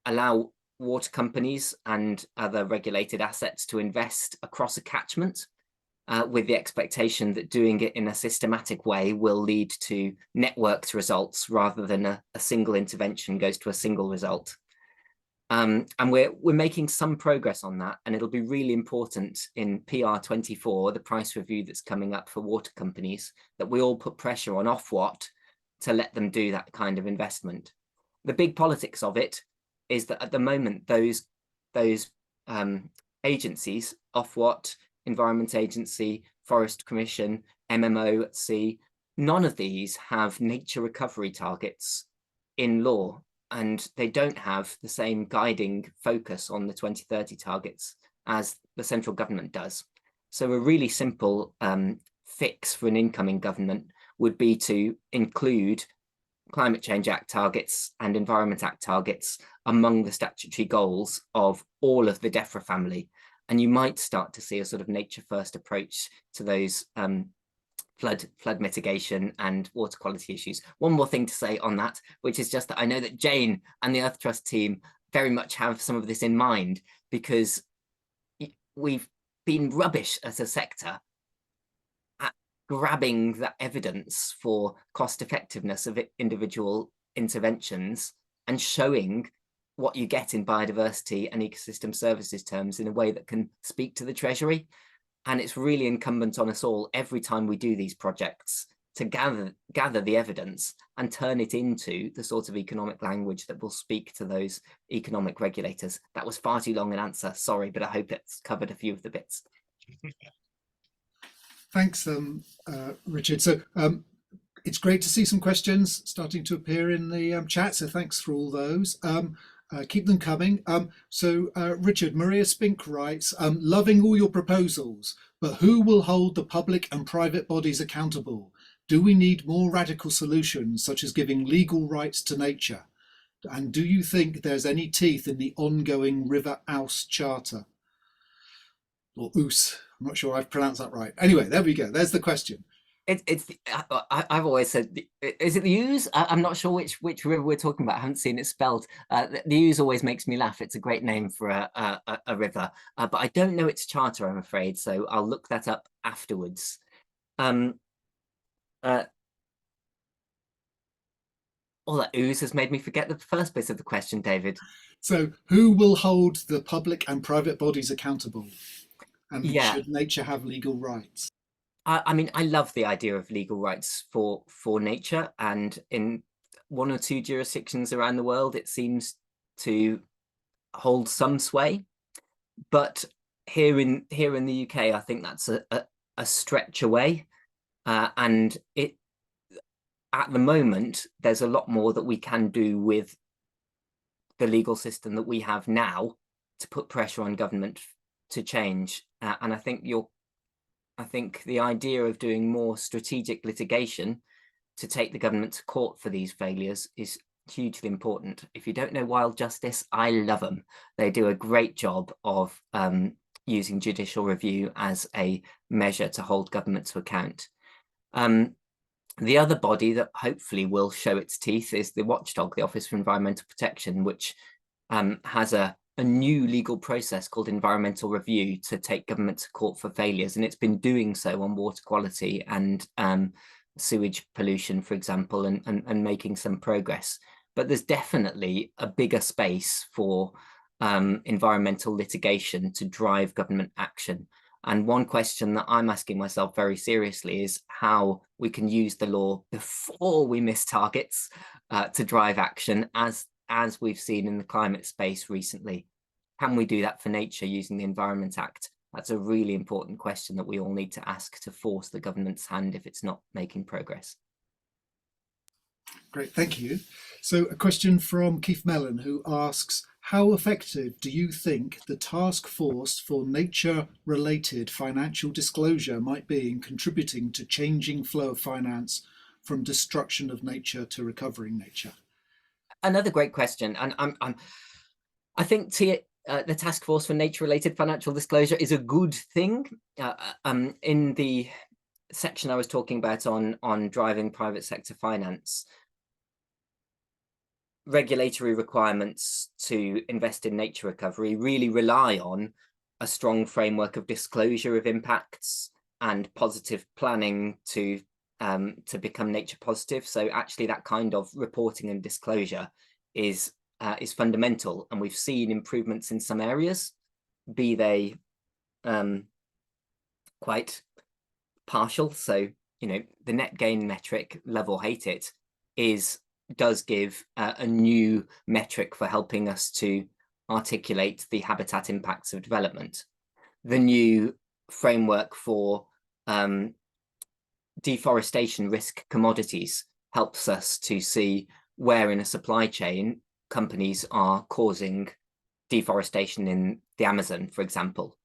allow water companies and other regulated assets to invest across a catchment, with the expectation that doing it in a systematic way will lead to networked results rather than a single intervention goes to a single result. And we're making some progress on that, and it'll be really important in PR24, the price review that's coming up for water companies, that we all put pressure on Ofwat to let them do that kind of investment. The big politics of it is that at the moment, those agencies, Ofwat, Environment Agency, Forest Commission, MMO at sea, none of these have nature recovery targets in law, and they don't have the same guiding focus on the 2030 targets as the central government does. So a really simple fix for an incoming government would be to include Climate Change Act targets and Environment Act targets among the statutory goals of all of the DEFRA family. And you might start to see a sort of nature first approach to those flood mitigation and water quality issues. One more thing to say on that, which is just that I know that Jane and the Earth Trust team very much have some of this in mind, because we've been rubbish as a sector at grabbing that evidence for cost effectiveness of individual interventions and showing what you get in biodiversity and ecosystem services terms in a way that can speak to the Treasury. And it's really incumbent on us all every time we do these projects to gather the evidence and turn it into the sort of economic language that will speak to those economic regulators. That was far too long an answer, sorry, but I hope it's covered a few of the bits. Thanks, Richard. So it's great to see some questions starting to appear in the chat, so thanks for all those. Keep them coming. So Richard, Maria Spink writes, loving all your proposals, but who will hold the public and private bodies accountable? Do we need more radical solutions, such as giving legal rights to nature? And do you think there's any teeth in the ongoing River Ouse Charter? Or Ouse, I'm not sure I've pronounced that right. Anyway, there we go, there's the question. I've always said, is it the Ouse? I'm not sure which river we're talking about. I haven't seen it spelled. The Ouse always makes me laugh. It's a great name for a river, but I don't know its charter, I'm afraid. So I'll look that up afterwards. All that Ouse has made me forget the first bit of the question, David. So who will hold the public and private bodies accountable? And should nature have legal rights? I mean, I love the idea of legal rights for nature, and in one or two jurisdictions around the world, it seems to hold some sway. But here in the UK, I think that's a stretch away, and at the moment there's a lot more that we can do with the legal system that we have now to put pressure on government to change. And I think the idea of doing more strategic litigation to take the government to court for these failures is hugely important. If you don't know Wild Justice, I love them. They do a great job of using judicial review as a measure to hold government to account. The other body that hopefully will show its teeth is the watchdog, the Office for Environmental Protection, which has a new legal process called environmental review to take government to court for failures, and it's been doing so on water quality and sewage pollution, for example, and making some progress. But there's definitely a bigger space for environmental litigation to drive government action. And one question that I'm asking myself very seriously is how we can use the law before we miss targets to drive action, as we've seen in the climate space recently. Can we do that for nature using the Environment Act? That's a really important question that we all need to ask to force the government's hand if it's not making progress. Great, thank you. So a question from Keith Mellon, who asks, how effective do you think the task force for nature-related financial disclosure might be in contributing to changing flow of finance from destruction of nature to recovering nature? another great question, and I think the Task Force for Nature-Related Financial Disclosure is a good thing. In the section I was talking about on driving private sector finance, regulatory requirements to invest in nature recovery really rely on a strong framework of disclosure of impacts and positive planning to become nature positive. So actually that kind of reporting and disclosure is fundamental, and we've seen improvements in some areas, be they quite partial. So, you know, the net gain metric, love or hate it, does give a new metric for helping us to articulate the habitat impacts of development. The new framework for deforestation risk commodities helps us to see where in a supply chain companies are causing deforestation in the Amazon, for example.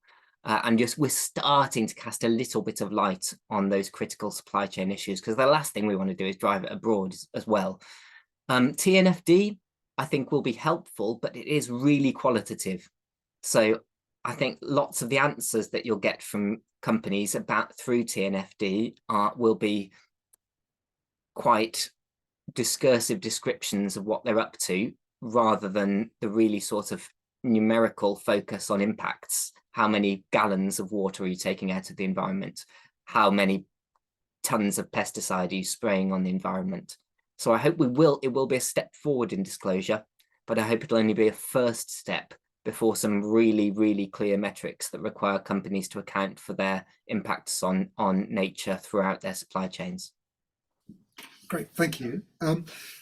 And just we're starting to cast a little bit of light on those critical supply chain issues, because the last thing we want to do is drive it abroad as well. TNFD, I think, will be helpful, but it is really qualitative. So I think lots of the answers that you'll get from companies through TNFD will be quite discursive descriptions of what they're up to, rather than the really sort of numerical focus on impacts. How many gallons of water are you taking out of the environment? How many tons of pesticide are you spraying on the environment? So I hope it will be a step forward in disclosure, but I hope it'll only be a first step before some really, really clear metrics that require companies to account for their impacts on nature throughout their supply chains. Great, thank you.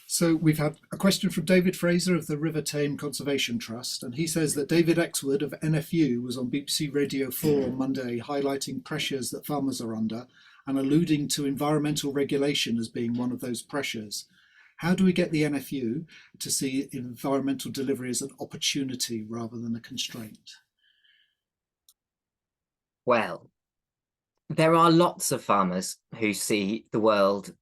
So we've had a question from David Fraser of the River Tame Conservation Trust, and he says that David Exwood of NFU was on BBC Radio 4 on Monday highlighting pressures that farmers are under and alluding to environmental regulation as being one of those pressures. How do we get the NFU to see environmental delivery as an opportunity rather than a constraint? Well, there are lots of farmers who see the world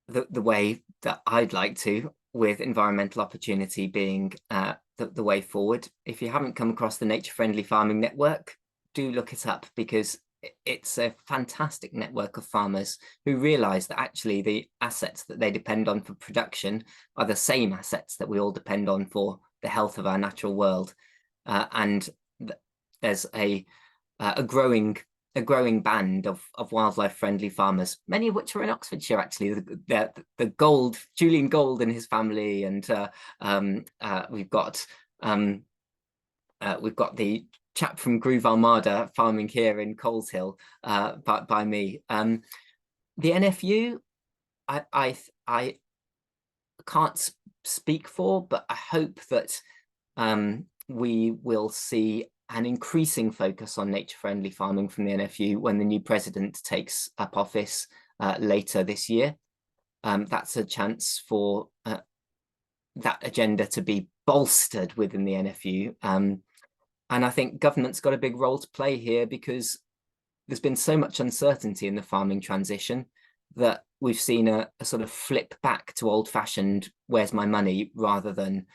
the way that I'd like to, with environmental opportunity being the way forward. If you haven't come across the Nature Friendly Farming Network, do look it up, because it's a fantastic network of farmers who realise that actually the assets that they depend on for production are the same assets that we all depend on for the health of our natural world. And there's a growing band of wildlife friendly farmers, many of which are in Oxfordshire, actually. The Gold, Julian Gold and his family, and we've got the chap from Groove Armada farming here in Coleshill by me. The NFU, I can't speak for, but I hope that we will see an increasing focus on nature-friendly farming from the NFU when the new president takes up office later this year. That's a chance for that agenda to be bolstered within the NFU. And I think government's got a big role to play here, because there's been so much uncertainty in the farming transition that we've seen a sort of flip back to old-fashioned "where's my money," rather than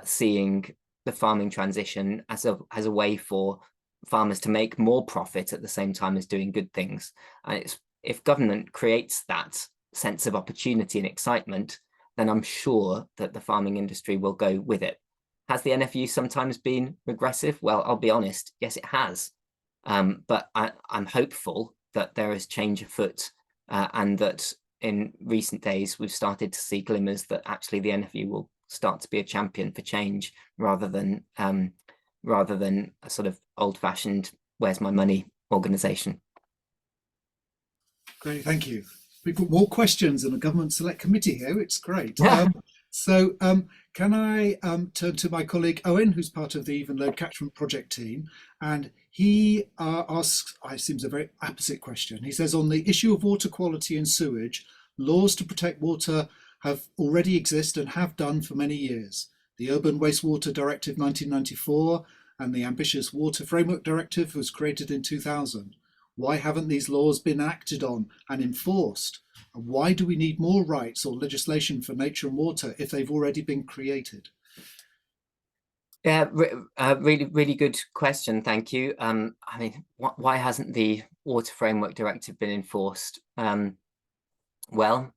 seeing the farming transition as a way for farmers to make more profit at the same time as doing good things. And if government creates that sense of opportunity and excitement, then I'm sure that the farming industry will go with it. Has the NFU sometimes been regressive? Well, I'll be honest, yes, it has. But I'm hopeful that there is change afoot, and that in recent days we've started to see glimmers that actually the NFU will start to be a champion for change, rather than a sort of old-fashioned "where's my money" organisation. Great, thank you. We've got more questions in a government select committee here. It's great. So can I turn to my colleague Owen, who's part of the Even Load Catchment Project team, and he asks, I assume, a very opposite question. He says, on the issue of water quality and sewage, laws to protect water have already exist and have done for many years. The Urban Wastewater Directive 1994 and the ambitious Water Framework Directive was created in 2000. Why haven't these laws been acted on and enforced? And why do we need more rights or legislation for nature and water if they've already been created? Yeah, really good question. Thank you. I mean, why hasn't the Water Framework Directive been enforced? Well,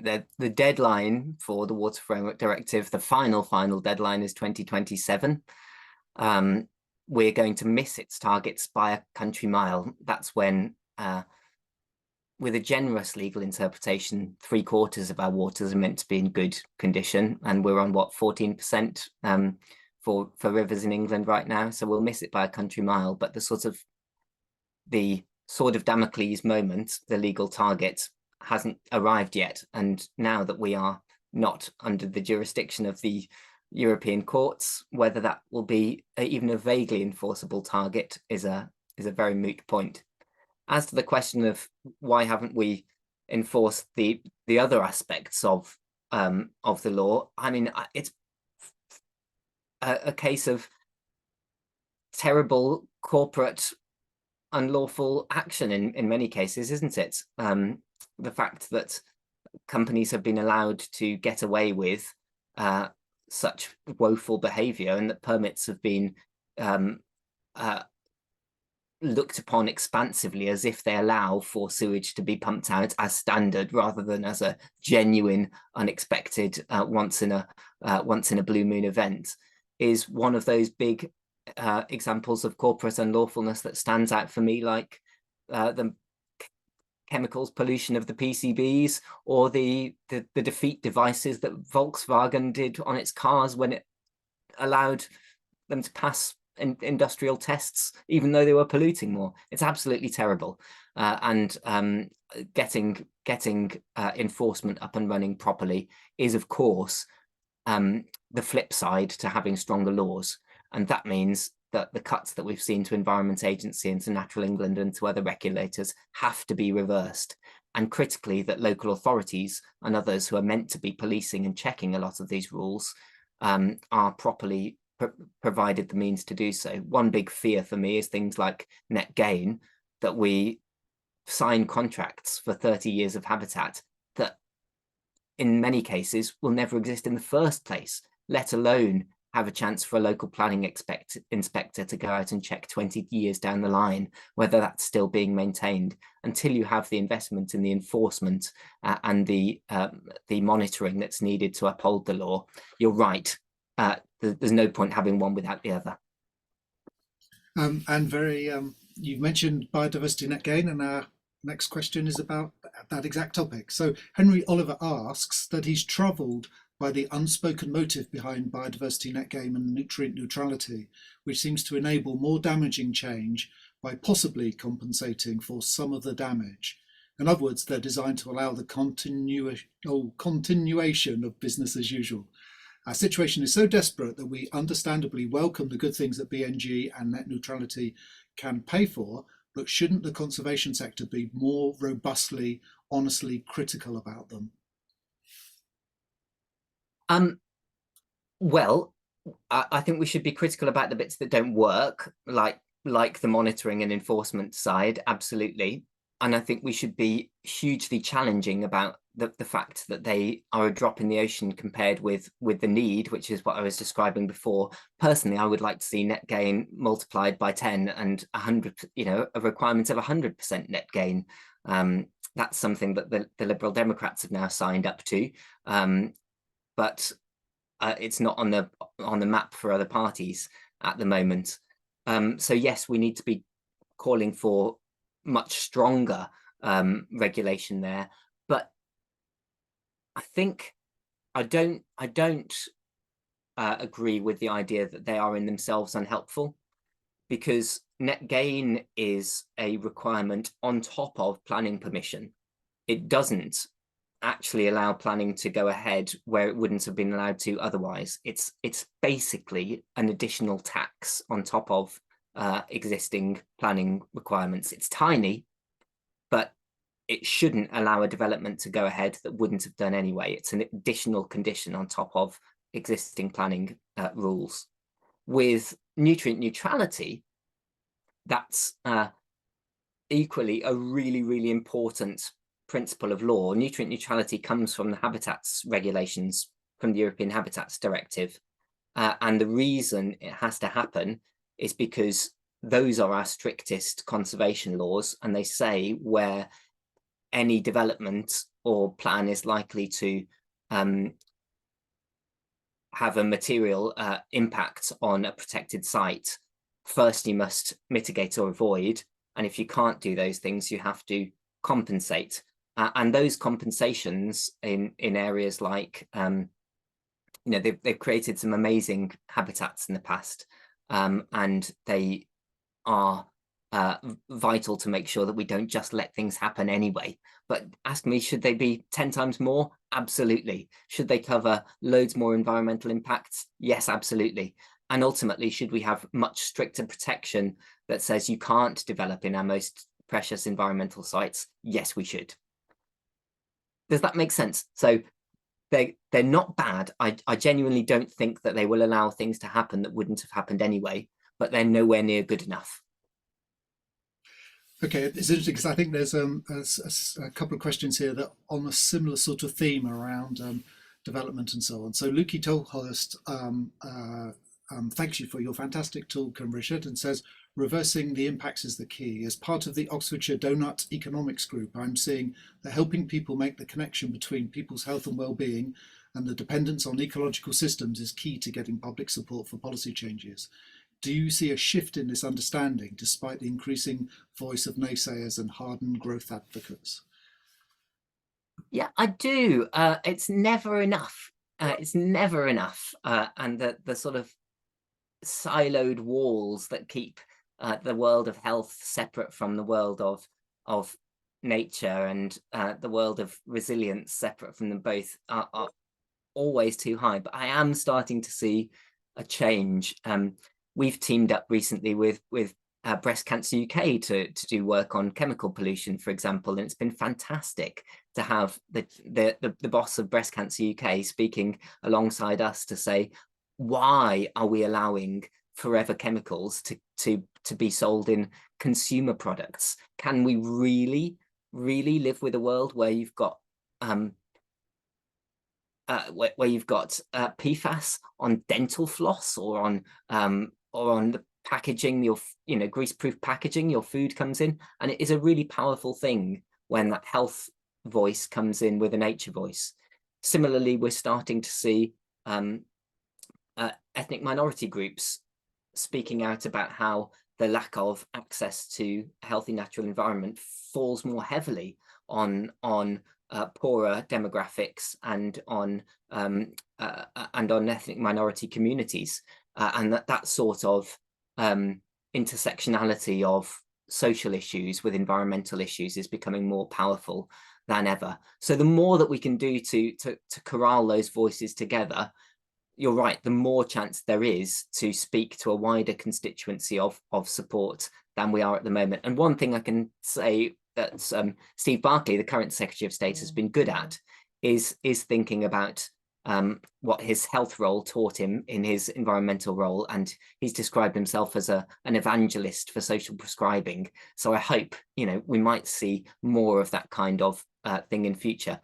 the deadline for the Water Framework Directive, the final deadline, is 2027. We're going to miss its targets by a country mile. That's when, with a generous legal interpretation, 3/4 of our waters are meant to be in good condition, and we're on what, 14% for rivers in England right now. So we'll miss it by a country mile. But the sword of Damocles moment, the legal target, hasn't arrived yet. And now that we are not under the jurisdiction of the European courts, whether that will be even a vaguely enforceable target is a very moot point. As to the question of why haven't we enforced the other aspects of the law, I mean, it's a case of terrible corporate unlawful action in many cases, isn't it? The fact that companies have been allowed to get away with such woeful behaviour, and that permits have been looked upon expansively as if they allow for sewage to be pumped out as standard rather than as a genuine, unexpected, once in a blue moon event, is one of those big examples of corporate unlawfulness that stands out for me, like the chemicals pollution of the PCBs, or the defeat devices that Volkswagen did on its cars when it allowed them to pass industrial tests, even though they were polluting more. It's absolutely terrible. And getting enforcement up and running properly is, of course, the flip side to having stronger laws. And that means that the cuts that we've seen to Environment Agency and to Natural England and to other regulators have to be reversed. And critically, that local authorities and others who are meant to be policing and checking a lot of these rules are properly provided the means to do so. One big fear for me is things like net gain, that we sign contracts for 30 years of habitat that in many cases will never exist in the first place, let alone have a chance for a local planning inspector to go out and check 20 years down the line whether that's still being maintained. Until you have the investment in the enforcement and the monitoring that's needed to uphold the law, you're right. There's no point having one without the other. And you've mentioned biodiversity net gain, and our next question is about that exact topic. So Henry Oliver asks that he's troubled by the unspoken motive behind biodiversity net gain and nutrient neutrality, which seems to enable more damaging change by possibly compensating for some of the damage. In other words, they're designed to allow the continuation of business as usual. Our situation is so desperate that we understandably welcome the good things that BNG and net neutrality can pay for, but shouldn't the conservation sector be more robustly, honestly critical about them? Well, I think we should be critical about the bits that don't work, like the monitoring and enforcement side, absolutely. And I think we should be hugely challenging about the fact that they are a drop in the ocean compared with the need, which is what I was describing before. Personally, I would like to see net gain multiplied by 10 and 100, a requirement of 100% net gain. That's something that the Liberal Democrats have now signed up to, but it's not on the map for other parties at the moment. So yes, we need to be calling for much stronger regulation there, but I think I don't agree with the idea that they are in themselves unhelpful, because net gain is a requirement on top of planning permission. It doesn't actually allow planning to go ahead where it wouldn't have been allowed to otherwise. It's basically an additional tax on top of existing planning requirements. It's tiny, but it shouldn't allow a development to go ahead that wouldn't have done anyway. It's an additional condition on top of existing planning rules. With nutrient neutrality, that's equally a really, really important principle of law. Nutrient neutrality comes from the habitats regulations from the European Habitats Directive. And the reason it has to happen is because those are our strictest conservation laws, and they say where any development or plan is likely to have a material impact on a protected site, first you must mitigate or avoid, and if you can't do those things, you have to compensate. And those compensations in areas like, you know, they've created some amazing habitats in the past, and they are vital to make sure that we don't just let things happen anyway. But ask me, should they be 10 times more? Absolutely. Should they cover loads more environmental impacts? Yes, absolutely. And ultimately, should we have much stricter protection that says you can't develop in our most precious environmental sites? Yes, we should. Does that make sense? So they're not bad. I genuinely don't think that they will allow things to happen that wouldn't have happened anyway, but they're nowhere near good enough. Okay, it's interesting because I think there's a couple of questions here that on a similar sort of theme around development and so on. So Lucy Tolhurst thanks you for your fantastic talk, Richard, and says, reversing the impacts is the key. As part of the Oxfordshire Donut Economics Group, I'm seeing that helping people make the connection between people's health and well-being and the dependence on ecological systems is key to getting public support for policy changes. Do you see a shift in this understanding despite the increasing voice of naysayers and hardened growth advocates? Yeah, I do. It's never enough. It's never enough. And the sort of siloed walls that keep the world of health separate from the world of nature, and the world of resilience separate from them both are always too high. But I am starting to see a change. We've teamed up recently with Breast Cancer UK to do work on chemical pollution, for example, and it's been fantastic to have the boss of Breast Cancer UK speaking alongside us to say, why are we allowing forever chemicals to be sold in consumer products? Can we really live with a world where you've got PFAS on dental floss, or on the packaging, your grease-proof packaging your food comes in? And it is a really powerful thing when that health voice comes in with a nature voice. Similarly, we're starting to see ethnic minority groups speaking out about how the lack of access to a healthy natural environment falls more heavily on poorer demographics and on ethnic minority communities, and that sort of intersectionality of social issues with environmental issues is becoming more powerful than ever. So the more that we can do to corral those voices together, you're right, the more chance there is to speak to a wider constituency of support than we are at the moment. And one thing I can say that Steve Barclay, the current Secretary of State, has been good at is thinking about what his health role taught him in his environmental role, and he's described himself as an evangelist for social prescribing. So I hope, we might see more of that kind of thing in future.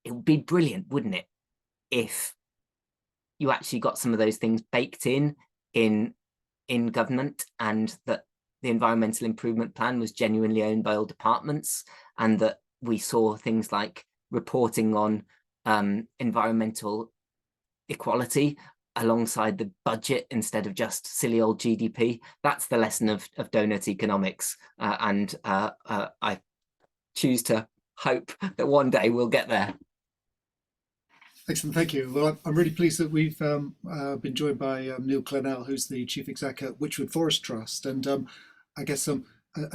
It would be brilliant, wouldn't it, if you actually got some of those things baked in government, and that the environmental improvement plan was genuinely owned by all departments, and that we saw things like reporting on environmental equality alongside the budget instead of just silly old GDP. That's the lesson of donut economics, and I choose to hope that one day we'll get there. Excellent, thank you. Well, I'm really pleased that we've been joined by Neil Clennell, who's the Chief Exec at Wychwood Forest Trust, and I guess a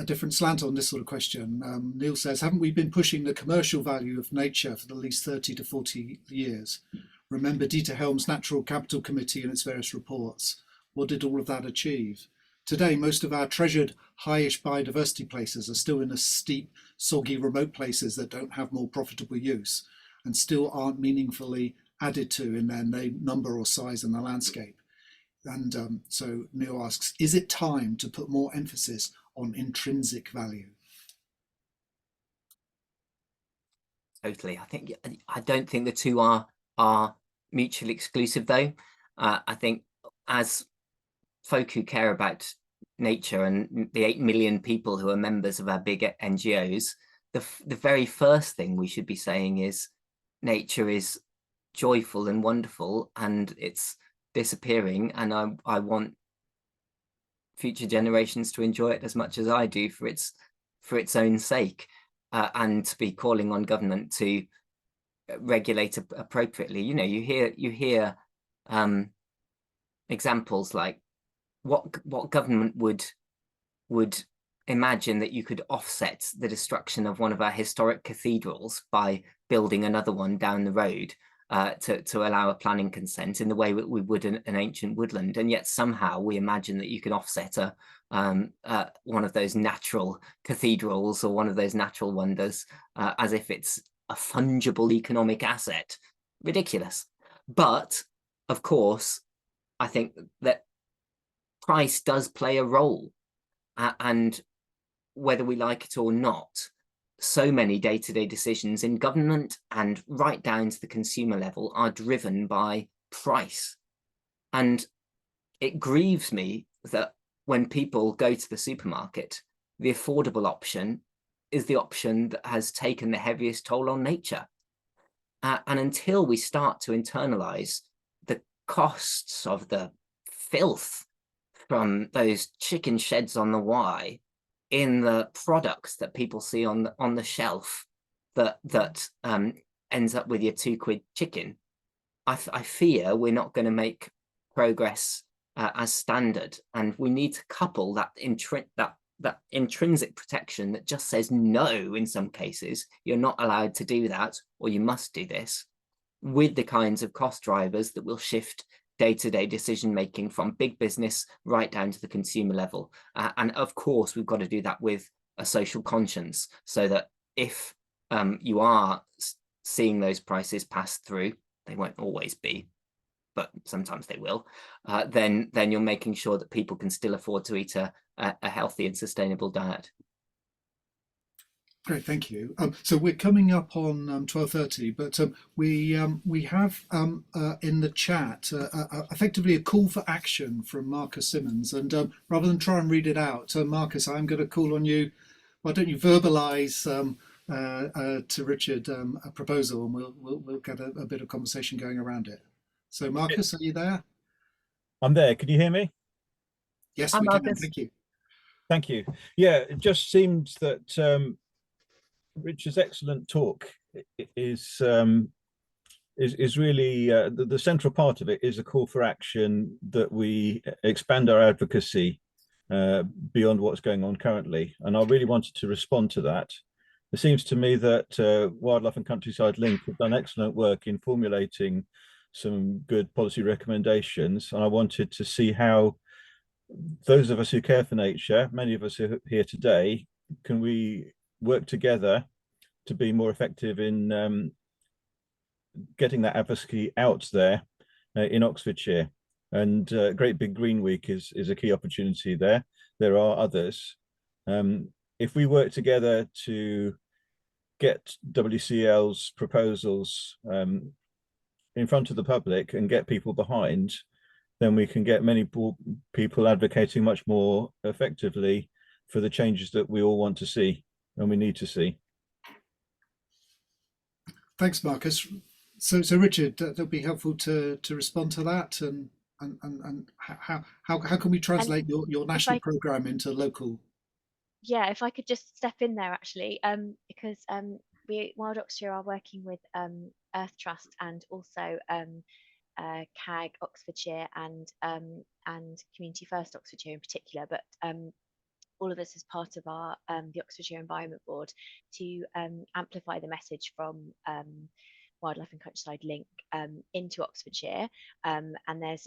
different slant on this sort of question. Neil says, haven't we been pushing the commercial value of nature for at least 30 to 40 years? Remember Dieter Helm's Natural Capital Committee and its various reports. What did all of that achieve? Today, most of our treasured high-ish biodiversity places are still in the steep, soggy, remote places that don't have more profitable use and still aren't meaningfully added to in their number or size in the landscape. And so Neil asks, is it time to put more emphasis on intrinsic value? Totally. I don't think the two are mutually exclusive, though. I think as folk who care about nature and the 8 million people who are members of our big NGOs, the very first thing we should be saying is nature is joyful and wonderful, and it's disappearing, and I want future generations to enjoy it as much as I do for its own sake, and to be calling on government to regulate appropriately. You know, you hear examples like what government would imagine that you could offset the destruction of one of our historic cathedrals by building another one down the road to allow a planning consent in the way we would an ancient woodland, and yet somehow we imagine that you can offset one of those natural cathedrals or one of those natural wonders as if it's a fungible economic asset. Ridiculous. But of course, I think that price does play a role, and whether we like it or not, so many day-to-day decisions in government and right down to the consumer level are driven by price. And it grieves me that when people go to the supermarket, the affordable option is the option that has taken the heaviest toll on nature. And until we start to internalize the costs of the filth from those chicken sheds on the Wye in the products that people see on the shelf that ends up with your £2 chicken, I fear we're not going to make progress as standard, and we need to couple that intrinsic protection that just says no in some cases, you're not allowed to do that, or you must do this, with the kinds of cost drivers that will shift day-to-day decision making from big business right down to the consumer level. And of course, we've got to do that with a social conscience, so that if you are seeing those prices pass through, they won't always be, but sometimes they will, then you're making sure that people can still afford to eat a healthy and sustainable diet. Great, thank you. So we're coming up on 12:30, but we have in the chat effectively a call for action from Marcus Simmons, and rather than try and read it out, Marcus, I'm going to call on you. Why don't you verbalise to Richard a proposal, and we'll get a bit of conversation going around it. So Marcus, are you there? I'm there. Can you hear me? Yes, Hi, we Marcus. can. Thank you. Thank you. Yeah, it just seems that Richard's excellent talk is really the central part of it is a call for action, that we expand our advocacy beyond what's going on currently. And I really wanted to respond to that. It seems to me that Wildlife and Countryside Link have done excellent work in formulating some good policy recommendations. And I wanted to see how those of us who care for nature, many of us who are here today, can we work together to be more effective in getting that advocacy out there in Oxfordshire. And Great Big Green Week is a key opportunity there. There are others. If we work together to get WCL's proposals in front of the public and get people behind, then we can get many people advocating much more effectively for the changes that we all want to see and we need to see. Thanks, Marcus. So Richard, that'll be helpful to respond to that, and how can we translate your national programme into local? Yeah, if I could just step in there actually, because we Wild Oxfordshire are working with Earth Trust and also CAG Oxfordshire and Community First Oxfordshire in particular, but all of this is part of our the Oxfordshire Environment Board to amplify the message from Wildlife and Countryside Link into Oxfordshire, and there's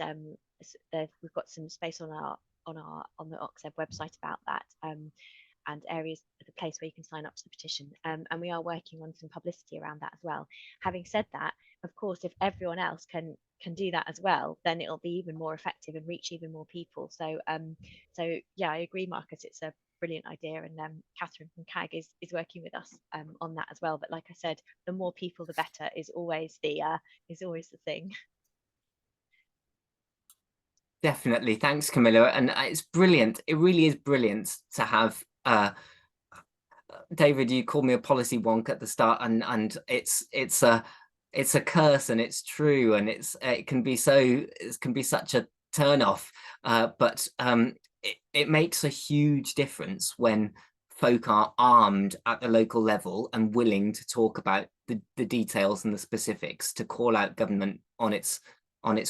we've got some space on the OxEv website about that, and areas, the place where you can sign up to the petition, and we are working on some publicity around that as well. Having said that, of course, if everyone else can do that as well, then it'll be even more effective and reach even more people. So yeah, I agree, Marcus, it's a brilliant idea, and Catherine from CAG is working with us on that as well. But like I said, the more people, the better is always the thing. Definitely, thanks, Camilla, and it's brilliant. It really is brilliant to have. David, you called me a policy wonk at the start, and it's a curse, and it's true, and it can be such a turn off, but it makes a huge difference when folk are armed at the local level and willing to talk about the details and the specifics, to call out government on its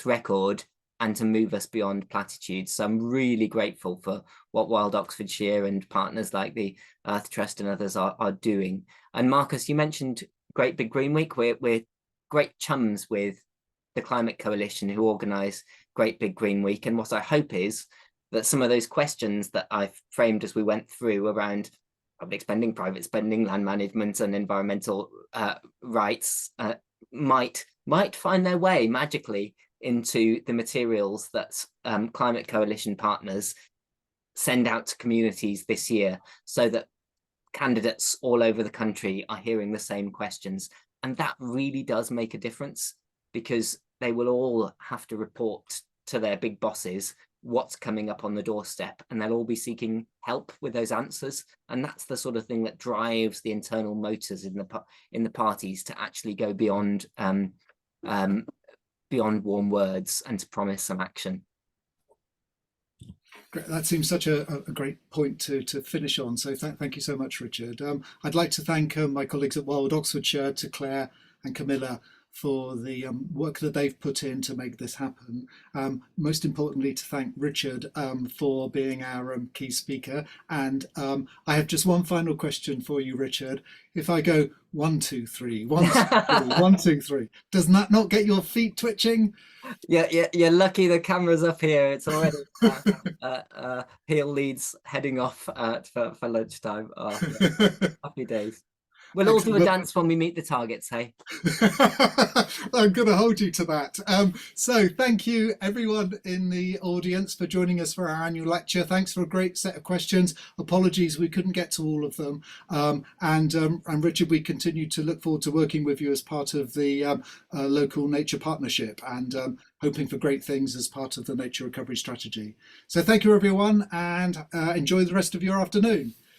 record and to move us beyond platitudes. So I'm really grateful for what Wild Oxfordshire and partners like the Earth Trust and others are doing. And Marcus, you mentioned Great Big Green Week. We're great chums with the Climate Coalition, who organise Great Big Green Week. And what I hope is that some of those questions that I've framed as we went through around public spending, private spending, land management and environmental rights might find their way magically into the materials that Climate Coalition partners send out to communities this year, so that candidates all over the country are hearing the same questions. And that really does make a difference, because they will all have to report to their big bosses what's coming up on the doorstep, and they'll all be seeking help with those answers. And that's the sort of thing that drives the internal motors in the parties to actually go beyond warm words and to promise some action. Great. That seems such a great point to finish on. So thank you so much, Richard. I'd like to thank my colleagues at Wild Oxfordshire, to Claire and Camilla, for the work that they've put in to make this happen. Most importantly, to thank Richard for being our key speaker. And I have just one final question for you, Richard. If I go 1, 2, 3, 1, 2, 3, 1, 2, 3, does that not get your feet twitching? Yeah, you're lucky the camera's up here. It's already Peel Leeds heading off for lunchtime. Oh, yeah. Happy days. We'll all do a dance when we meet the targets, hey? I'm going to hold you to that. So thank you, everyone in the audience, for joining us for our annual lecture. Thanks for a great set of questions. Apologies, we couldn't get to all of them. And Richard, we continue to look forward to working with you as part of the local nature partnership, and hoping for great things as part of the nature recovery strategy. So thank you, everyone, and enjoy the rest of your afternoon.